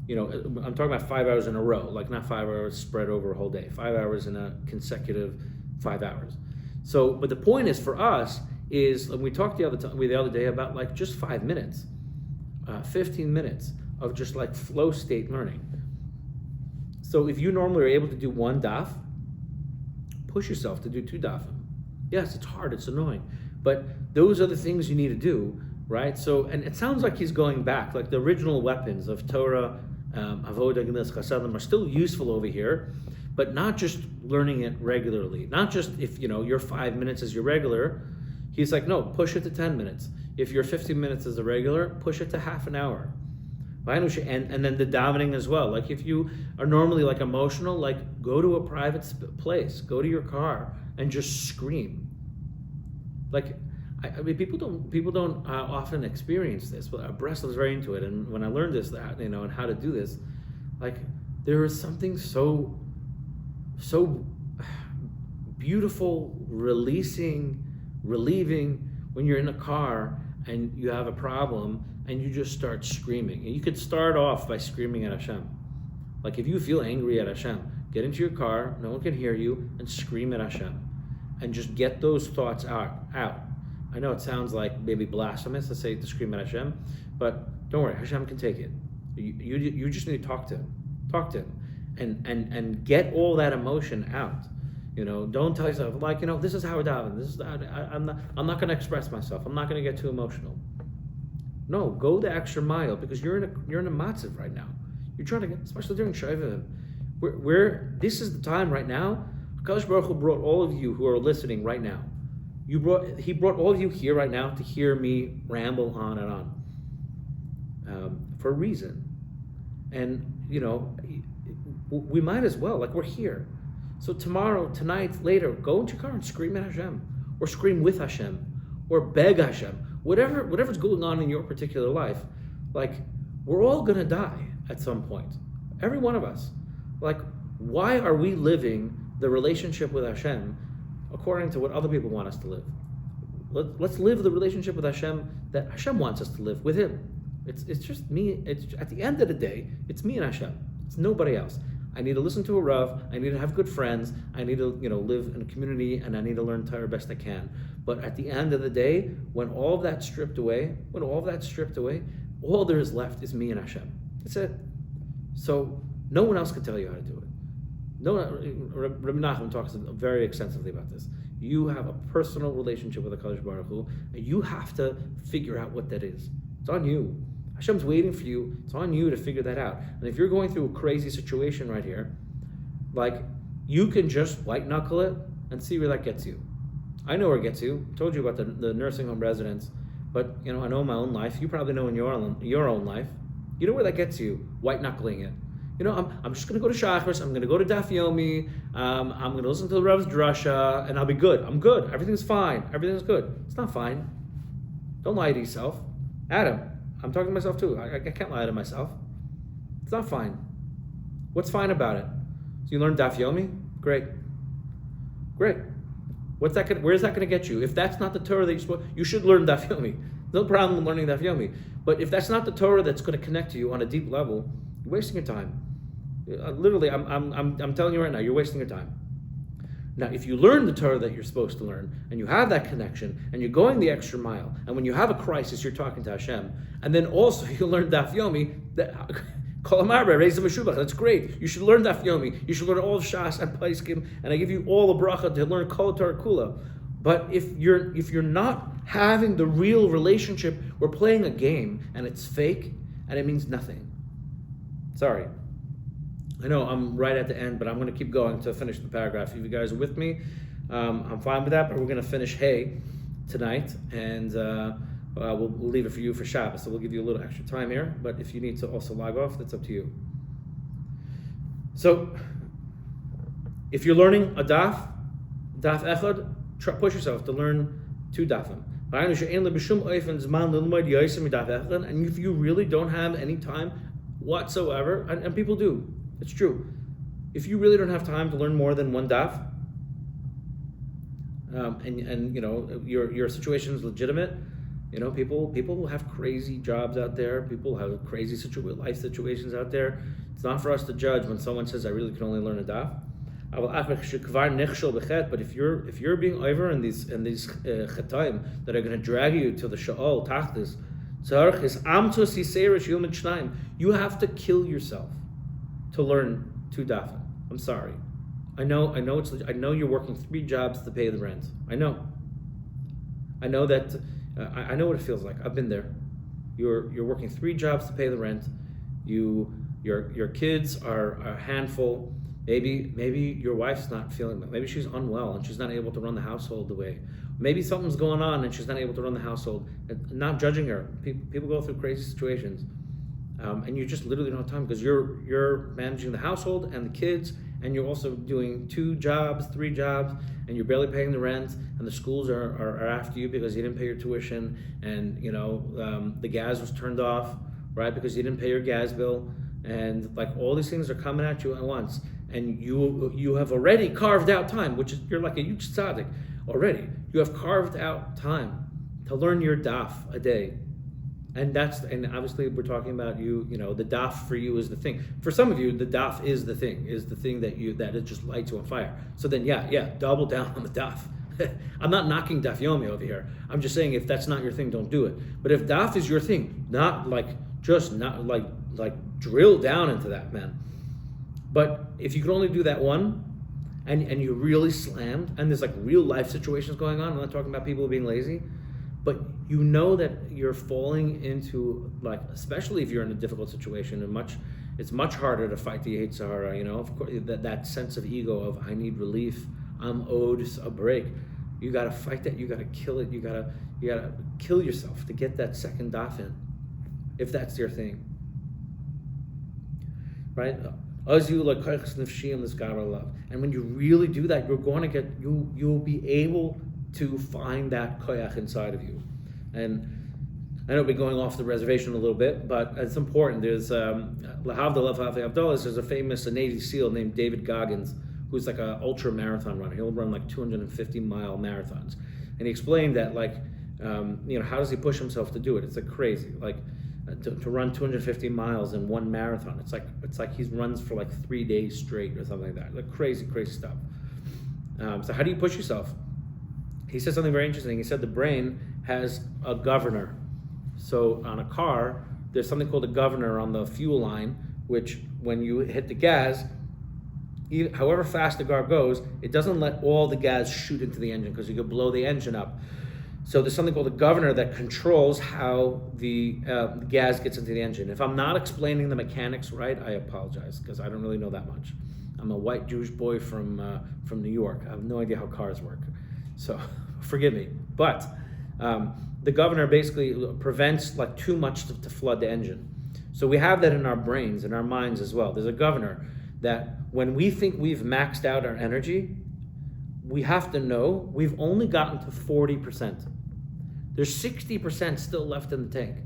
[SPEAKER 1] I'm talking about 5 hours in a row, like not 5 hours spread over a whole day. 5 hours in a consecutive 5 hours. So, but the point is for us is, we talked the other day about like just 5 minutes, 15 minutes of just like flow state learning. So if you normally are able to do one daf, push yourself to do 2 dafim. Yes, it's hard, it's annoying, but those are the things you need to do, right? So, and it sounds like he's going back, like the original weapons of Torah, Avodah, Gemilas, Chasadim are still useful over here, but not just learning it regularly, not just if, your 5 minutes is your regular. He's like, no, push it to 10 minutes. If your 15 minutes is the regular, push it to half an hour. And then the davening as well. Like if you are normally like emotional, like go to a private place, go to your car and just scream. Like, I mean, people don't often experience this, but Breslau is very into it. And when I learned this, and how to do this, like there is something so beautiful, relieving when you're in a car and you have a problem and you just start screaming. And you could start off by screaming at Hashem. Like if you feel angry at Hashem, get into your car, no one can hear you, and scream at Hashem. And just get those thoughts out. I know it sounds like maybe blasphemous to scream at Hashem, but don't worry, Hashem can take it. You just need to talk to him. And get all that emotion out. Don't tell yourself this is how I daven. I'm not going to express myself. I'm not going to get too emotional. No, go the extra mile because you're in a matzav right now. You're trying to get, especially during Shovavim. This is the time right now. HaKadosh Baruch Hu brought all of you who are listening right now. He brought all of you here right now to hear me ramble on and on for a reason. And we might as well. Like we're here. So tomorrow, tonight, later, go into your car and scream at Hashem, or scream with Hashem, or beg Hashem. Whatever's going on in your particular life, like we're all gonna die at some point. Every one of us. Like, why are we living the relationship with Hashem according to what other people want us to live? Let's live the relationship with Hashem that Hashem wants us to live with Him. It's just me. It's at the end of the day, it's me and Hashem. It's nobody else. I need to listen to a Rav. I need to have good friends. I need to, live in a community, and I need to learn Torah best I can. But at the end of the day, when all of that's stripped away, all there is left is me and Hashem. That's it. So no one else can tell you how to do it. Rabbi Nachman talks very extensively about this. You have a personal relationship with the HaKadosh Baruch Hu, and you have to figure out what that is. It's on you. Hashem's waiting for you. It's on you to figure that out. And if you're going through a crazy situation right here, like, you can just white knuckle it and see where that gets you. I know where it gets you. I told you about the nursing home residents, but I know in my own life. You probably know in your own life. You know where that gets you, white knuckling it. I'm just going to go to Shachris. I'm going to go to Daf Yomi. I'm going to listen to the Rav's drasha, and I'll be good. I'm good. Everything's fine. Everything's good. It's not fine. Don't lie to yourself. Adam, I'm talking to myself too. I can't lie to myself. It's not fine. What's fine about it? So you learn Daf Yomi? Great. Where's that going to get you? If that's not the Torah that you're supposed, you should learn Daf Yomi. No problem with learning Daf Yomi. But if that's not the Torah that's going to connect to you on a deep level, you're wasting your time. Literally, I'm telling you right now, you're wasting your time. Now, if you learn the Torah that you're supposed to learn, and you have that connection, and you're going the extra mile, and when you have a crisis, you're talking to Hashem, and then also you learn Daf Yomi, that's great. You should learn Daf Yomi. You should learn all of Shas and Paiskim, and I give you all the bracha to learn Kol Torah Kula. But if you're not having the real relationship, we're playing a game, and it's fake, and it means nothing. Sorry. I know I'm right at the end, but I'm going to keep going to finish the paragraph. If you guys are with me, I'm fine with that, but we're going to finish Hay tonight, and we'll leave it for you for Shabbos, so we'll give you a little extra time here, but if you need to also log off, that's up to you. So, if you're learning a daf echad, push yourself to learn 2 dafim. And if you really don't have any time whatsoever, and people do, it's true. If you really don't have time to learn more than 1 daf, and your situation is legitimate, people have crazy jobs out there. People have crazy life situations out there. It's not for us to judge when someone says, "I really can only learn a daf." But if you're being over in these chetaim that are going to drag you to the sha'ol tachlis, you have to kill yourself to learn 2 dafim. I'm sorry. I know you're working 3 jobs to pay the rent. I know that. I know what it feels like. I've been there. You're working 3 jobs to pay the rent. Your kids are a handful. Maybe your wife's not feeling well. Maybe she's unwell and she's not able to run the household the way. Maybe something's going on and she's not able to run the household. Not judging her. People go through crazy situations, and you just literally don't have time because you're managing the household and the kids, and you're also doing 2 jobs, 3 jobs, and you're barely paying the rent, and the schools are after you because you didn't pay your tuition, and the gas was turned off, right, because you didn't pay your gas bill, and like all these things are coming at you at once, and you have already carved out time, which is, you're like a huge tzaddik already. You have carved out time to learn your daf a day. And obviously we're talking about the daf for you is the thing. For some of you, the daf is the thing that it just lights you on fire. So then double down on the daf. I'm not knocking daf yomi over here. I'm just saying if that's not your thing, don't do it. But if daf is your thing, not drill down into that, man. But if you could only do that one, and you really slammed, and there's like real life situations going on, I'm not talking about people being lazy, but you know that you're falling into, like, especially if you're in a difficult situation, and it's much harder to fight the Yetzer Hara, of course, that sense of ego of I need relief, I'm owed a break. You gotta fight that, you gotta kill it, you gotta kill yourself to get that second daf in, if that's your thing. Right? And when you really do that, you'll be able to find that koyach inside of you. And I know we're going off the reservation a little bit, but it's important. There's there's a famous Navy SEAL named David Goggins, who's like an ultra marathon runner. He'll run like 250-mile marathons. And he explained that, like, how does he push himself to do it? It's like crazy. Like, to run 250 miles in one marathon, it's like he runs for like 3 days straight or something like that. Like crazy stuff. So how do you push yourself? He said something very interesting. He said the brain has a governor. So on a car, there's something called a governor on the fuel line, which when you hit the gas, however fast the car goes, it doesn't let all the gas shoot into the engine because you could blow the engine up. So there's something called a governor that controls how the gas gets into the engine. If I'm not explaining the mechanics right, I apologize because I don't really know that much. I'm a white Jewish boy from New York. I have no idea how cars work, so forgive me. But the governor basically prevents like too much to flood the engine. So we have that in our brains, in our minds as well. There's a governor that when we think we've maxed out our energy, we have to know we've only gotten to 40%. There's 60% still left in the tank.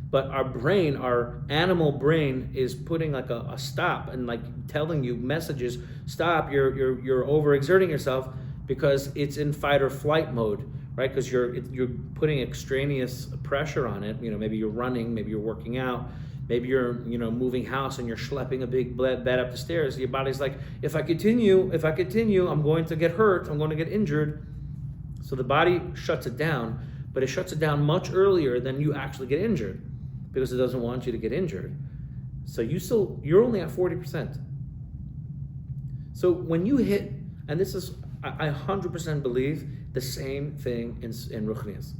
[SPEAKER 1] But our brain, our animal brain, is putting like a stop and like telling you messages, stop, you're overexerting yourself, because it's in fight or flight mode, right? Because you're putting extraneous pressure on it. Maybe you're running, maybe you're working out, maybe you're moving house and you're schlepping a big bed up the stairs. Your body's like, if I continue, I'm going to get hurt, I'm going to get injured. So the body shuts it down, but it shuts it down much earlier than you actually get injured, because it doesn't want you to get injured. So you're only at 40%. So when you hit, and this is, I 100% believe the same thing in Ruchnius.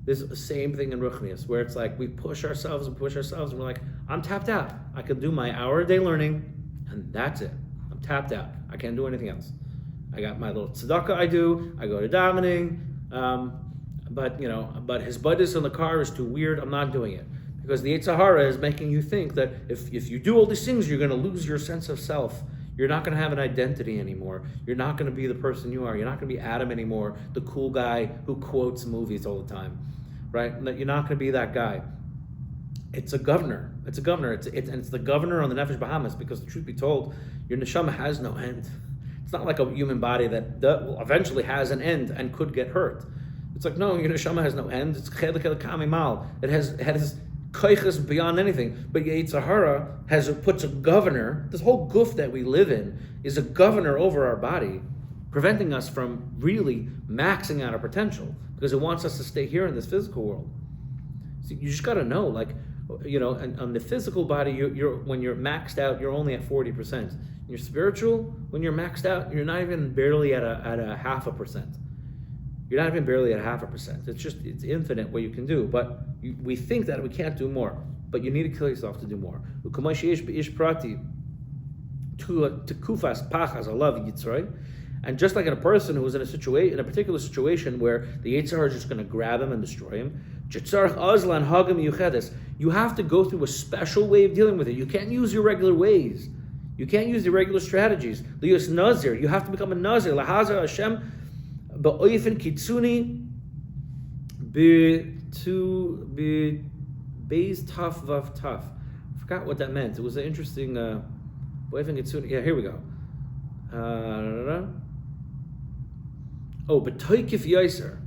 [SPEAKER 1] There's the same thing in Ruchnius, where it's like we push ourselves, and we're like, I'm tapped out. I can do my hour a day learning, and that's it. I'm tapped out. I can't do anything else. I got my little tzedakah I do. I go to davening, but his buddies in the car is too weird. I'm not doing it. Because the Yetzer Hara is making you think that if you do all these things, you're going to lose your sense of self. You're not going to have an identity anymore. You're not going to be the person you are. You're not going to be Adam anymore, the cool guy who quotes movies all the time, right? You're not going to be that guy. It's a governor. It's the governor on the Nefesh Bahamas, because the truth be told, your neshama has no end. It's not like a human body that eventually has an end and could get hurt. It's like, no, your neshama has no end. It's chelik el kamimal. It has koiches beyond anything. But Yetzer Hara puts a governor. This whole guf that we live in is a governor over our body, preventing us from really maxing out our potential, because it wants us to stay here in this physical world. So you just got to know, like, and on the physical body, you're when you're maxed out, you're only at 40%. Your spiritual, when you're maxed out, you're not even barely at a 0.5%. You're not even barely at 0.5%. It's infinite what you can do. But we think that we can't do more. But you need to kill yourself to do more. And just like in a person who's in a particular situation where the Yetzer Hara is just going to grab him and destroy him, you have to go through a special way of dealing with it. You can't use your regular ways. You can't use your regular strategies. Lius Nazir, you have to become a Nazir. Lahazar Hashem ba'oifen kitsuni beis taf vav taf. I forgot what that meant. It was an interesting ba'oifen kitsuni. Yeah, here we go. B'toikif yoiser.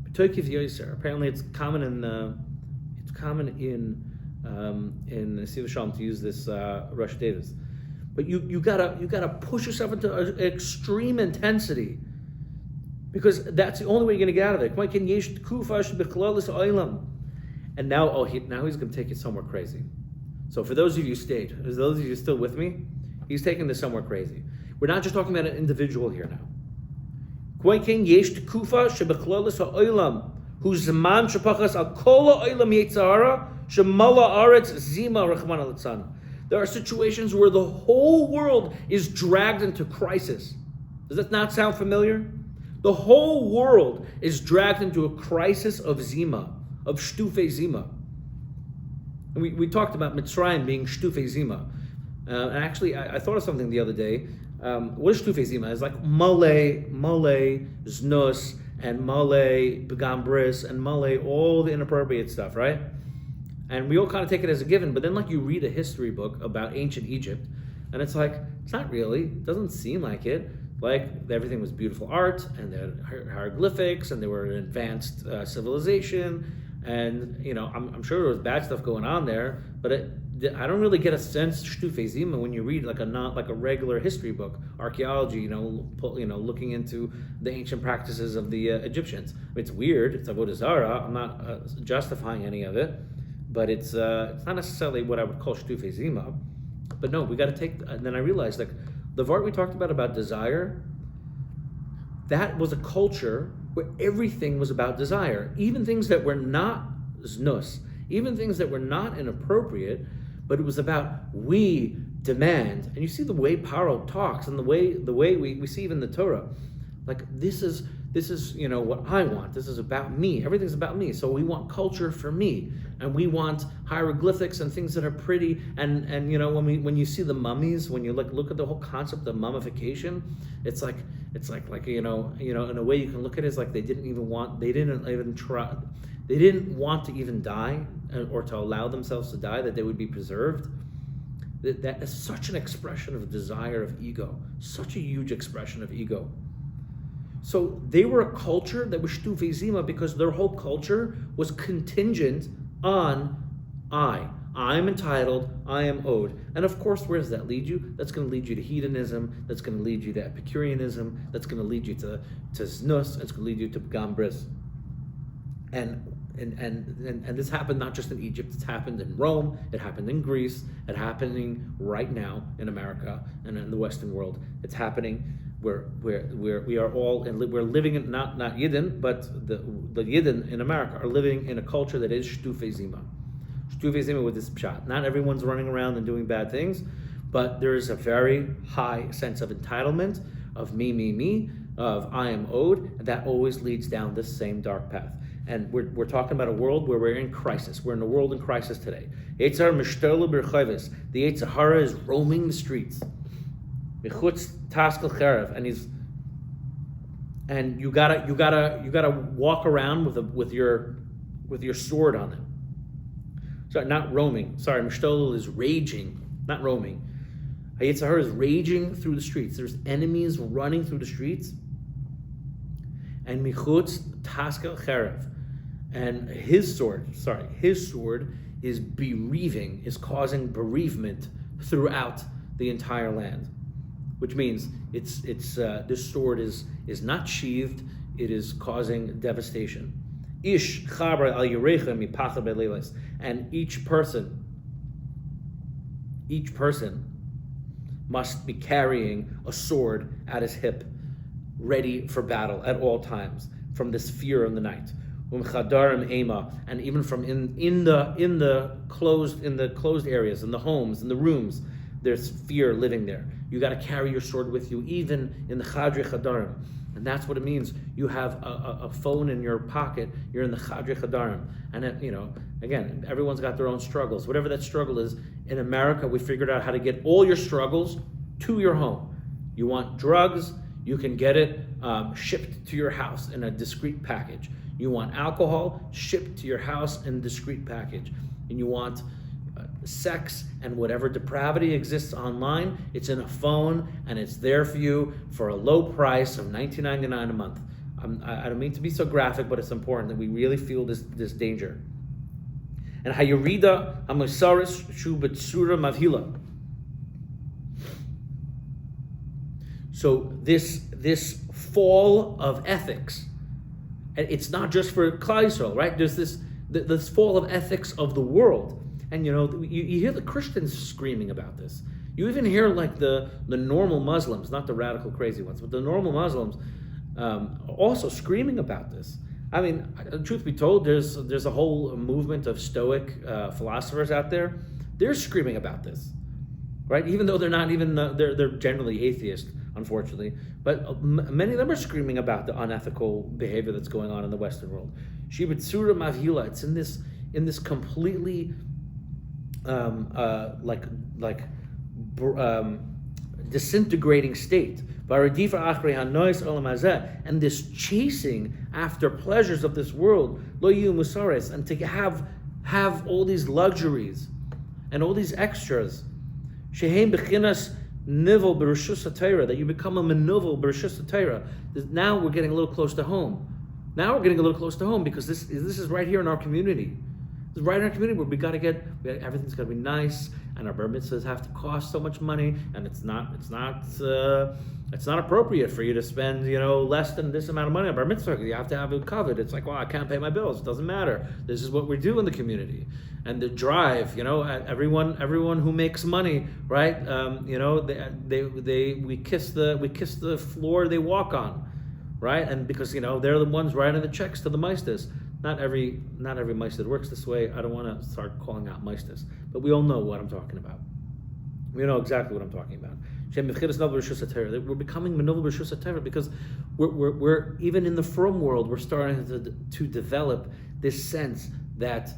[SPEAKER 1] B'toikif yoiser. Apparently, it's common in Nesivos Shalom to use this Rosh Davis. But you gotta push yourself into extreme intensity, because that's the only way you're gonna get out of it. And now he's gonna take it somewhere crazy. So for those of you those of you still with me, he's taking this somewhere crazy. We're not just talking about an individual here now. Whose zaman shepachas al kol ha'olam Yetzer Hara shemala aretz zima rachman al-litzan. There are situations where the whole world is dragged into crisis. Does that not sound familiar? The whole world is dragged into a crisis of zima, of shtufe zima. And we talked about Mitzrayim being shtufe zima. And actually, I thought of something the other day. What is shtufe zima? It's like male, znus, and male, begam bris, and male, all the inappropriate stuff, right? And we all kind of take it as a given, but then you read a history book about ancient Egypt, and it's it's not really, it doesn't seem like it. Everything was beautiful art, and they had hieroglyphics, and they were an advanced civilization, and I'm sure there was bad stuff going on there, but I don't really get a sense shtufe zima when you read not a regular history book, archaeology, looking into the ancient practices of the Egyptians. It's weird, it's avodah zara. I'm not justifying any of it, but it's not necessarily what I would call shtufe zima. But no, we got to take. And then I realized the Vart we talked about desire. That was a culture where everything was about desire, even things that were not znus, even things that were not inappropriate. But it was about we demand. And you see the way Paro talks, and the way we see even the Torah. This is what I want. This is about me. Everything's about me. So we want culture for me. And we want hieroglyphics and things that are pretty. And when you see the mummies, when you look at the whole concept of mummification, it's like in a way you can look at it as they didn't want to even die, or to allow themselves to die, that they would be preserved. That is such an expression of desire, of ego, such a huge expression of ego. So they were a culture that was shtufe zima because their whole culture was contingent on I'm entitled, I am owed. And of course, where does that lead you? That's going to lead you to hedonism, that's going to lead you to Epicureanism, that's going to lead you to znus, it's going to lead you to gambris. And this happened not just in Egypt, it's happened in Rome, it happened in Greece, it's happening right now in America and in the Western world. It's happening where we are all, and we're living in, not Yidden, but the Yidden in America are living in a culture that is shtufe zima. Shtufe zima with this pshat. Not everyone's running around and doing bad things, but there is a very high sense of entitlement, of me, of I am owed, and that always leads down this same dark path. And we're talking about a world where we're in crisis. We're in a world in crisis today. The Yetzer Hara is roaming the streets. And you gotta walk around with your sword on it. Sorry, not roaming. Sorry, Mishtolel is raging, not roaming. Yetzer Hara is raging through the streets. There's enemies running through the streets. And michutz taskel cherev. And his sword is causing bereavement throughout the entire land, which means this sword is not sheathed, it is causing devastation. Ish Chabura al Yerecha mipachad beleilos. And each person must be carrying a sword at his hip, ready for battle at all times, from this fear in the night. And even from in the closed areas, in the homes, in the rooms, there's fear living there. You got to carry your sword with you, even in the Chadri Chadarim. And that's what it means. You have a phone in your pocket, you're in the Chadri Chadarim. And again, everyone's got their own struggles. Whatever that struggle is, in America, we figured out how to get all your struggles to your home. You want drugs, you can get it shipped to your house in a discreet package. You want alcohol, shipped to your house in a discreet package. And you want sex and whatever depravity exists online, it's in a phone and it's there for you for a low price of $19.99 a month. I don't mean to be so graphic, but it's important that we really feel this danger. And Hayurida Hamusaris Shu Betsura Mavhila. So this fall of ethics, and it's not just for Klal Yisrael, right? There's this fall of ethics of the world. And you hear the Christians screaming about this. You even hear like the normal Muslims, not the radical crazy ones, but the normal Muslims also screaming about this. I mean, truth be told, there's a whole movement of Stoic philosophers out there. They're screaming about this, right? Even though they're not even they're generally atheist, unfortunately. But many of them are screaming about the unethical behavior that's going on in the Western world. Shibatsura Mavhila. It's in this completely disintegrating state, and this chasing after pleasures of this world, and to have all these luxuries and all these extras, that you become a menuvel b'reshus HaTorah. Now we're getting a little close to home. Because this is right here in our community. Right in our community where everything's got to be nice, and our bar mitzvahs have to cost so much money, and it's not appropriate for you to spend less than this amount of money on bar mitzvah. You have to have it covered. It's like, well, I can't pay my bills. It doesn't matter. This is what we do in the community, and the drive. Everyone who makes money, right? We kiss the floor they walk on, right? And because they're the ones writing the checks to the meisters. Not every meister works this way. I don't want to start calling out meisters, but we all know what I'm talking about. We know exactly what I'm talking about. We're becoming menuvel b'reshus HaTorah because we're even in the frum world, we're starting to develop this sense that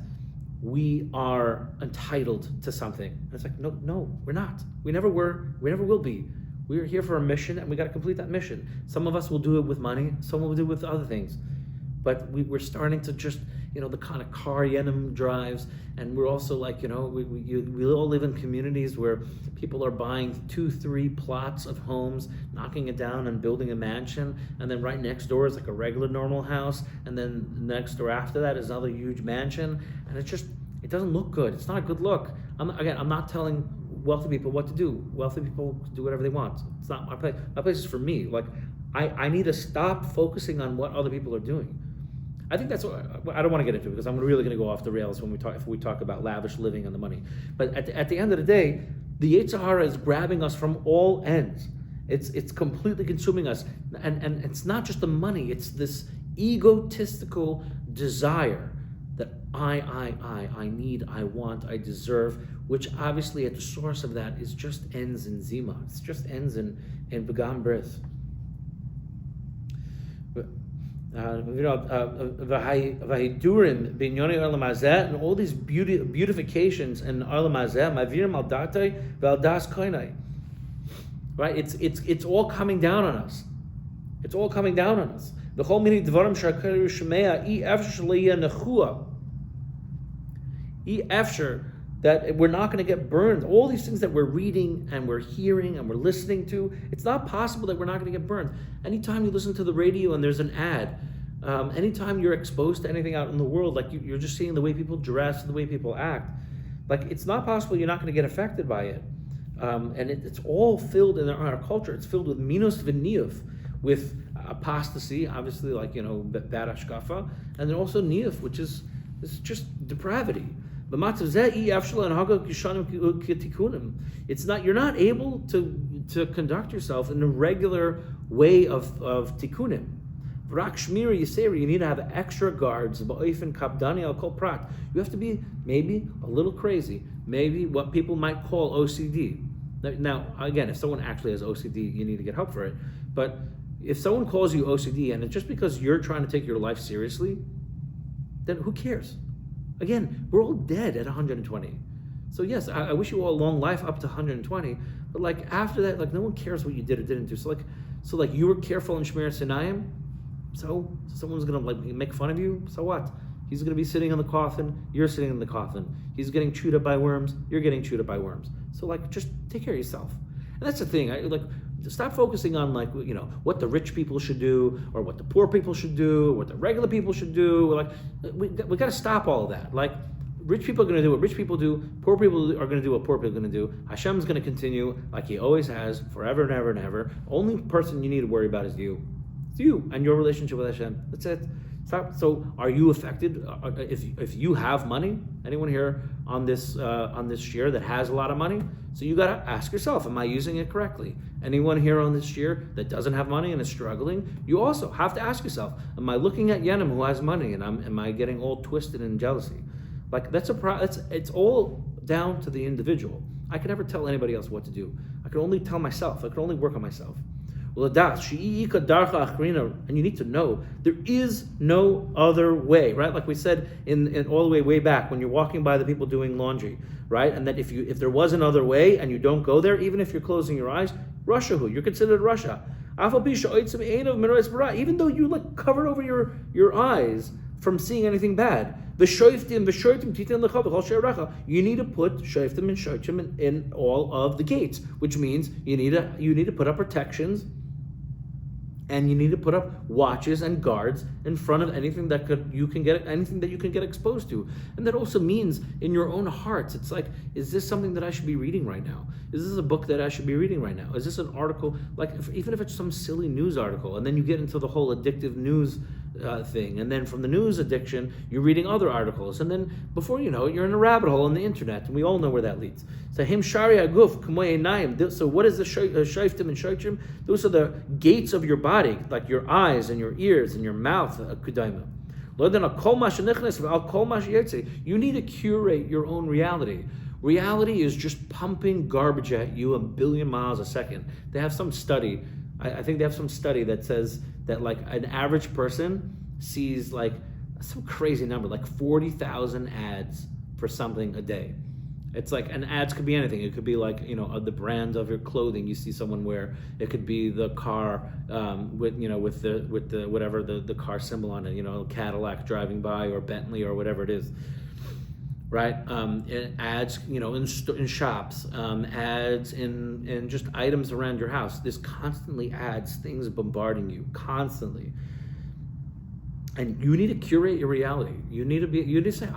[SPEAKER 1] we are entitled to something. And it's like, no, we're not. We never were. We never will be. We are here for a mission, and we got to complete that mission. Some of us will do it with money. Some will do it with other things. But we're starting to just, the kind of car Yenim drives, and we're also like, we all live in communities where people are buying 2-3 plots of homes, knocking it down and building a mansion, and then right next door is like a regular normal house, and then next door after that is another huge mansion, and it doesn't look good. It's not a good look. I'm not telling wealthy people what to do. Wealthy people do whatever they want. It's not my place. My place is for me. Like, I need to stop focusing on what other people are doing. I think that's what I don't want to get into, because I'm really going to go off the rails if we talk about lavish living and the money. But at the end of the day, the Yetzer Hara is grabbing us from all ends. It's completely consuming us, and it's not just the money. It's this egotistical desire that I need, I want, I deserve, which obviously at the source of that is just ends in Zima. It just ends in Begam birth. V'haidurim b'nyoni olam hazeh, and all these beautifications in olam hazeh, mavirim al datei v'al das koinai. Right? It's all coming down on us. It's all coming down on us. V'chol mini dvarim shakaru shemea I efshar shleya nechua. I efshar, that we're not going to get burned. All these things that we're reading and we're hearing and we're listening to, it's not possible that we're not going to get burned. Anytime you listen to the radio and there's an ad, anytime you're exposed to anything out in the world, like you're just seeing the way people dress, the way people act, like it's not possible you're not going to get affected by it. And it's all filled in our culture. It's filled with minos v'niyuf. with apostasy, obviously, like, bad hashkafa, and then also niyuf, which is just depravity. It's not, you're not able to conduct yourself in a regular way of tikkunim. V'rak shmira yiseri, you need to have extra guards. Ba'ofen kapdani al kol prat. You have to be maybe a little crazy, maybe what people might call OCD. Now, again, if someone actually has OCD, you need to get help for it. But if someone calls you OCD and it's just because you're trying to take your life seriously, then who cares? Again, we're all dead at 120. So yes, I wish you all a long life up to 120, but like after that, like no one cares what you did or didn't do. So like you were careful in Shmir Sinayim, so someone's gonna like make fun of you. So what? He's gonna be sitting in the coffin. You're sitting in the coffin. He's getting chewed up by worms. You're getting chewed up by worms. So like, just take care of yourself. And that's the thing. Stop focusing on like what the rich people should do, or what the poor people should do, or what the regular people should do. Like we got to stop all of that. Like rich people are going to do what rich people do. Poor people are going to do what poor people are going to do. Hashem's going to continue like He always has, forever and ever and ever. Only person you need to worry about is you. It's you and your relationship with Hashem. That's it. Stop. So, are you affected if you have money? Anyone here on this year that has a lot of money? So you got to ask yourself, am I using it correctly? Anyone here on this year that doesn't have money and is struggling? You also have to ask yourself, am I looking at Yenim who has money and am I getting all twisted in jealousy? Like it's all down to the individual. I can never tell anybody else what to do. I can only tell myself. I can only work on myself. And you need to know there is no other way, right? Like we said in all the way back when you're walking by the people doing laundry, right? And that if there was another way and you don't go there, even if you're closing your eyes, you're considered Russia. Even though you like covered over your eyes from seeing anything bad. You need to put shoiftim and shoichim in all of the gates, which means you need to put up protections. And you need to put up watches and guards in front of anything that you can get exposed to. And that also means in your own hearts, it's like, is this something that I should be reading right now? Is this a book that I should be reading right now? Is this an article, like even if it's some silly news article, and then you get into the whole addictive news thing, and then from the news addiction, you're reading other articles, and then before you know it, you're in a rabbit hole on the internet, and we all know where that leads. So him shari aguf k'moy einayim. So what is the shoiftim and shoichim? Those are the gates of your body, like your eyes and your ears and your mouth. You need to curate your own reality. Reality is just pumping garbage at you a billion miles a second. They have some study. I think they have some study that says that like an average person sees like some crazy number, like 40,000 ads for something a day. It's like, and ads could be anything. It could be like, the brand of your clothing you see someone wear. It could be the car with the whatever the car symbol on it, Cadillac driving by or Bentley or whatever it is. Right, ads, in shops, ads in just items around your house. There's constantly ads, things bombarding you constantly, and you need to curate your reality. You need to say,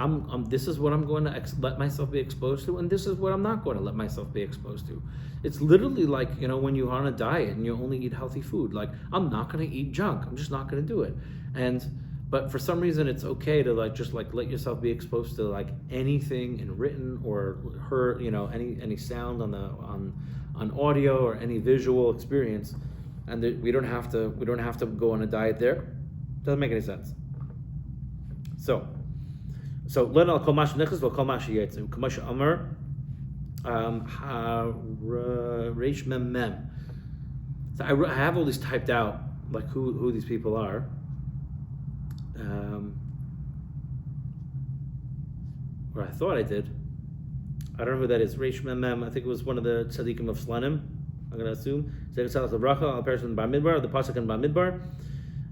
[SPEAKER 1] this is what I'm going to let myself be exposed to, and this is what I'm not going to let myself be exposed to. It's literally like when you're on a diet and you only eat healthy food. Like, I'm not going to eat junk. I'm just not going to do it, But for some reason, it's okay to let yourself be exposed to like anything in written or heard, any sound on audio or any visual experience, and we don't have to go on a diet there. Doesn't make any sense. So let al kol mash nechas v'al kol mash yetzu k'mash amar reish mem mem. So I have all these typed out, like who these people are. Or I thought I did. I don't know who that is. Reish Mem Mem. I think it was one of the tzaddikim of Slanim. I'm going to assume. Zeh Salas Bracha al person Bar Midbar, the pasuk in Bar Midbar.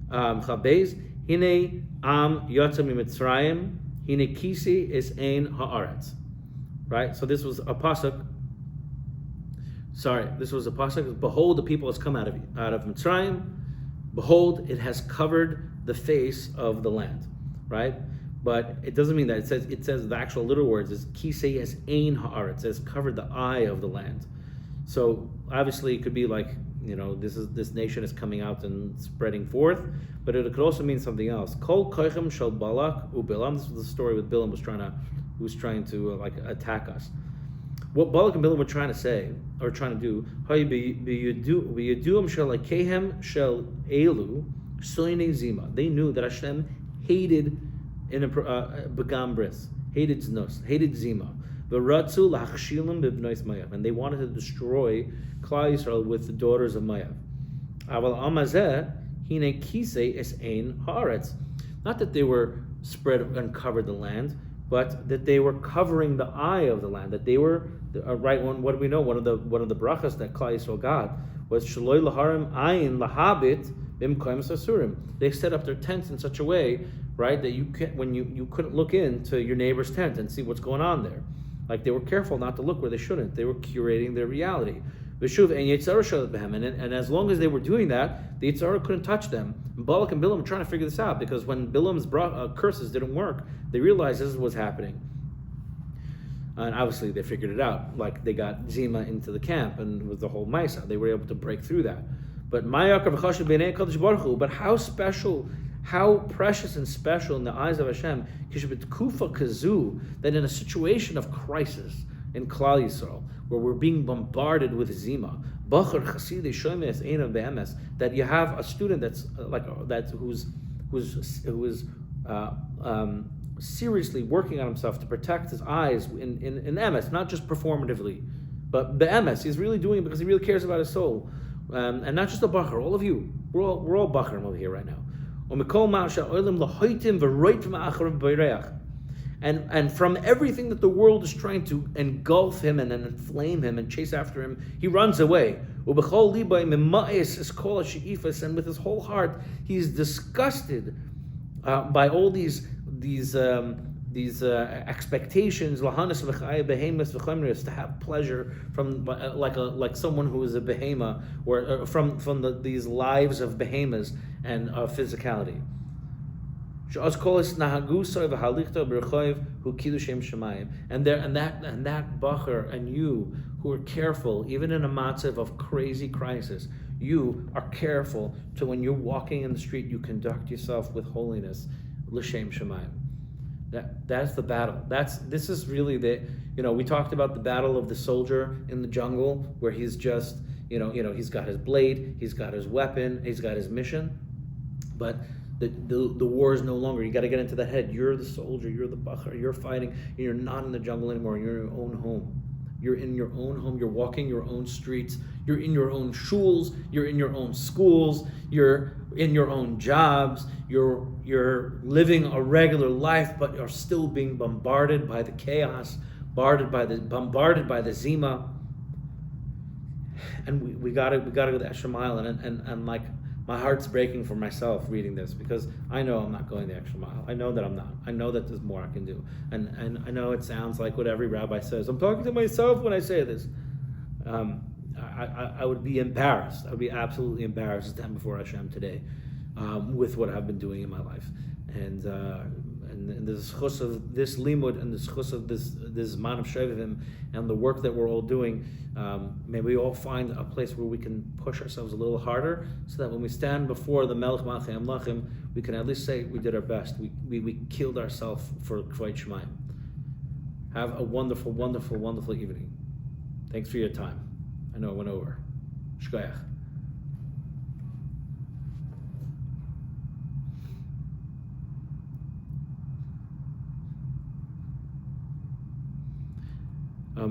[SPEAKER 1] Chabez Hine Am Yotza Mitzrayim Hine Kisi is Ein Haaretz. Right. So this was a pasuk. Behold, the people has come out of Mitzrayim. Behold, it has covered the face of the land, right? But it doesn't mean that. It says the actual literal words is kisei es ein haaretz. It says covered the eye of the land. So obviously it could be like this nation is coming out and spreading forth, but it could also mean something else. Kol koichem shel Balak uBilam. This was the story with Bilam who was trying to like attack us. What Balak and Bilam were trying to say or trying to do, they knew that Hashem hated in a begam bris, hated znus, hated zima. And they wanted to destroy Klal Yisrael with the daughters of Mayav. Not that they were spread and covered the land, but that they were covering the eye of the land. That they were right. What do we know? One of the brachas that Klal Yisrael got was shaloi laharim ayin lahabit b'mkoyim sasurim. They set up their tents in such a way, right, that you couldn't look into your neighbor's tent and see what's going on there. Like they were careful not to look where they shouldn't. They were curating their reality. And as long as they were doing that, the Yitzhara couldn't touch them. And Balak and Bilam were trying to figure this out, because when Bilam's curses didn't work, they realized this is what's happening. And obviously they figured it out. Like they got Zima into the camp, and with the whole Maisa, they were able to break through that. But how special, how precious and special in the eyes of Hashem, that in a situation of crisis in Klal Yisrael, where we're being bombarded with Zima, that you have a student who's seriously working on himself to protect his eyes in emes, not just performatively, but be'emes. He's really doing it because he really cares about his soul, and not just a bachar. All of you, we're all bacharim over here right now. And from everything that the world is trying to engulf him and inflame him and chase after him, he runs away. And with his whole heart, he's disgusted by all these expectations, to have pleasure from like someone who is a behema, or from these lives of behemoths and of physicality. And that bacher and you who are careful, even in a matzav of crazy crisis, you are careful to, when you're walking in the street, you conduct yourself with holiness, l'shem shemayim. That's the battle. This is really we talked about the battle of the soldier in the jungle, where he's just he's got his blade, he's got his weapon, he's got his mission, but the war is no longer. You got to get into the head. You're the soldier. You're the bacher. You're fighting. You're not in the jungle anymore. You're in your own home. You're in your own home. You're walking your own streets. You're in your own shuls. You're in your own schools. You're in your own jobs. You're living a regular life, but you're still being bombarded by the chaos, bombarded by the zima. And we gotta go the extra mile. And like, my heart's breaking for myself reading this, because I know I'm not going the extra mile. I know that I'm not. I know that there's more I can do. And I know it sounds like what every rabbi says. I'm talking to myself when I say this. I would be embarrassed. I would be absolutely embarrassed to stand before Hashem today with what I've been doing in my life. And the schus of this limud, and the schus of this man of Shovavim, and the work that we're all doing, may we all find a place where we can push ourselves a little harder, so that when we stand before the Melech Malchei Amlachim, we can at least say we did our best. We killed ourselves for Kvayt Shemayim. Have a wonderful, wonderful, wonderful evening. Thanks for your time. I know it went over. Shkoyach.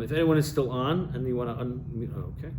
[SPEAKER 1] If anyone is still on and you want to okay.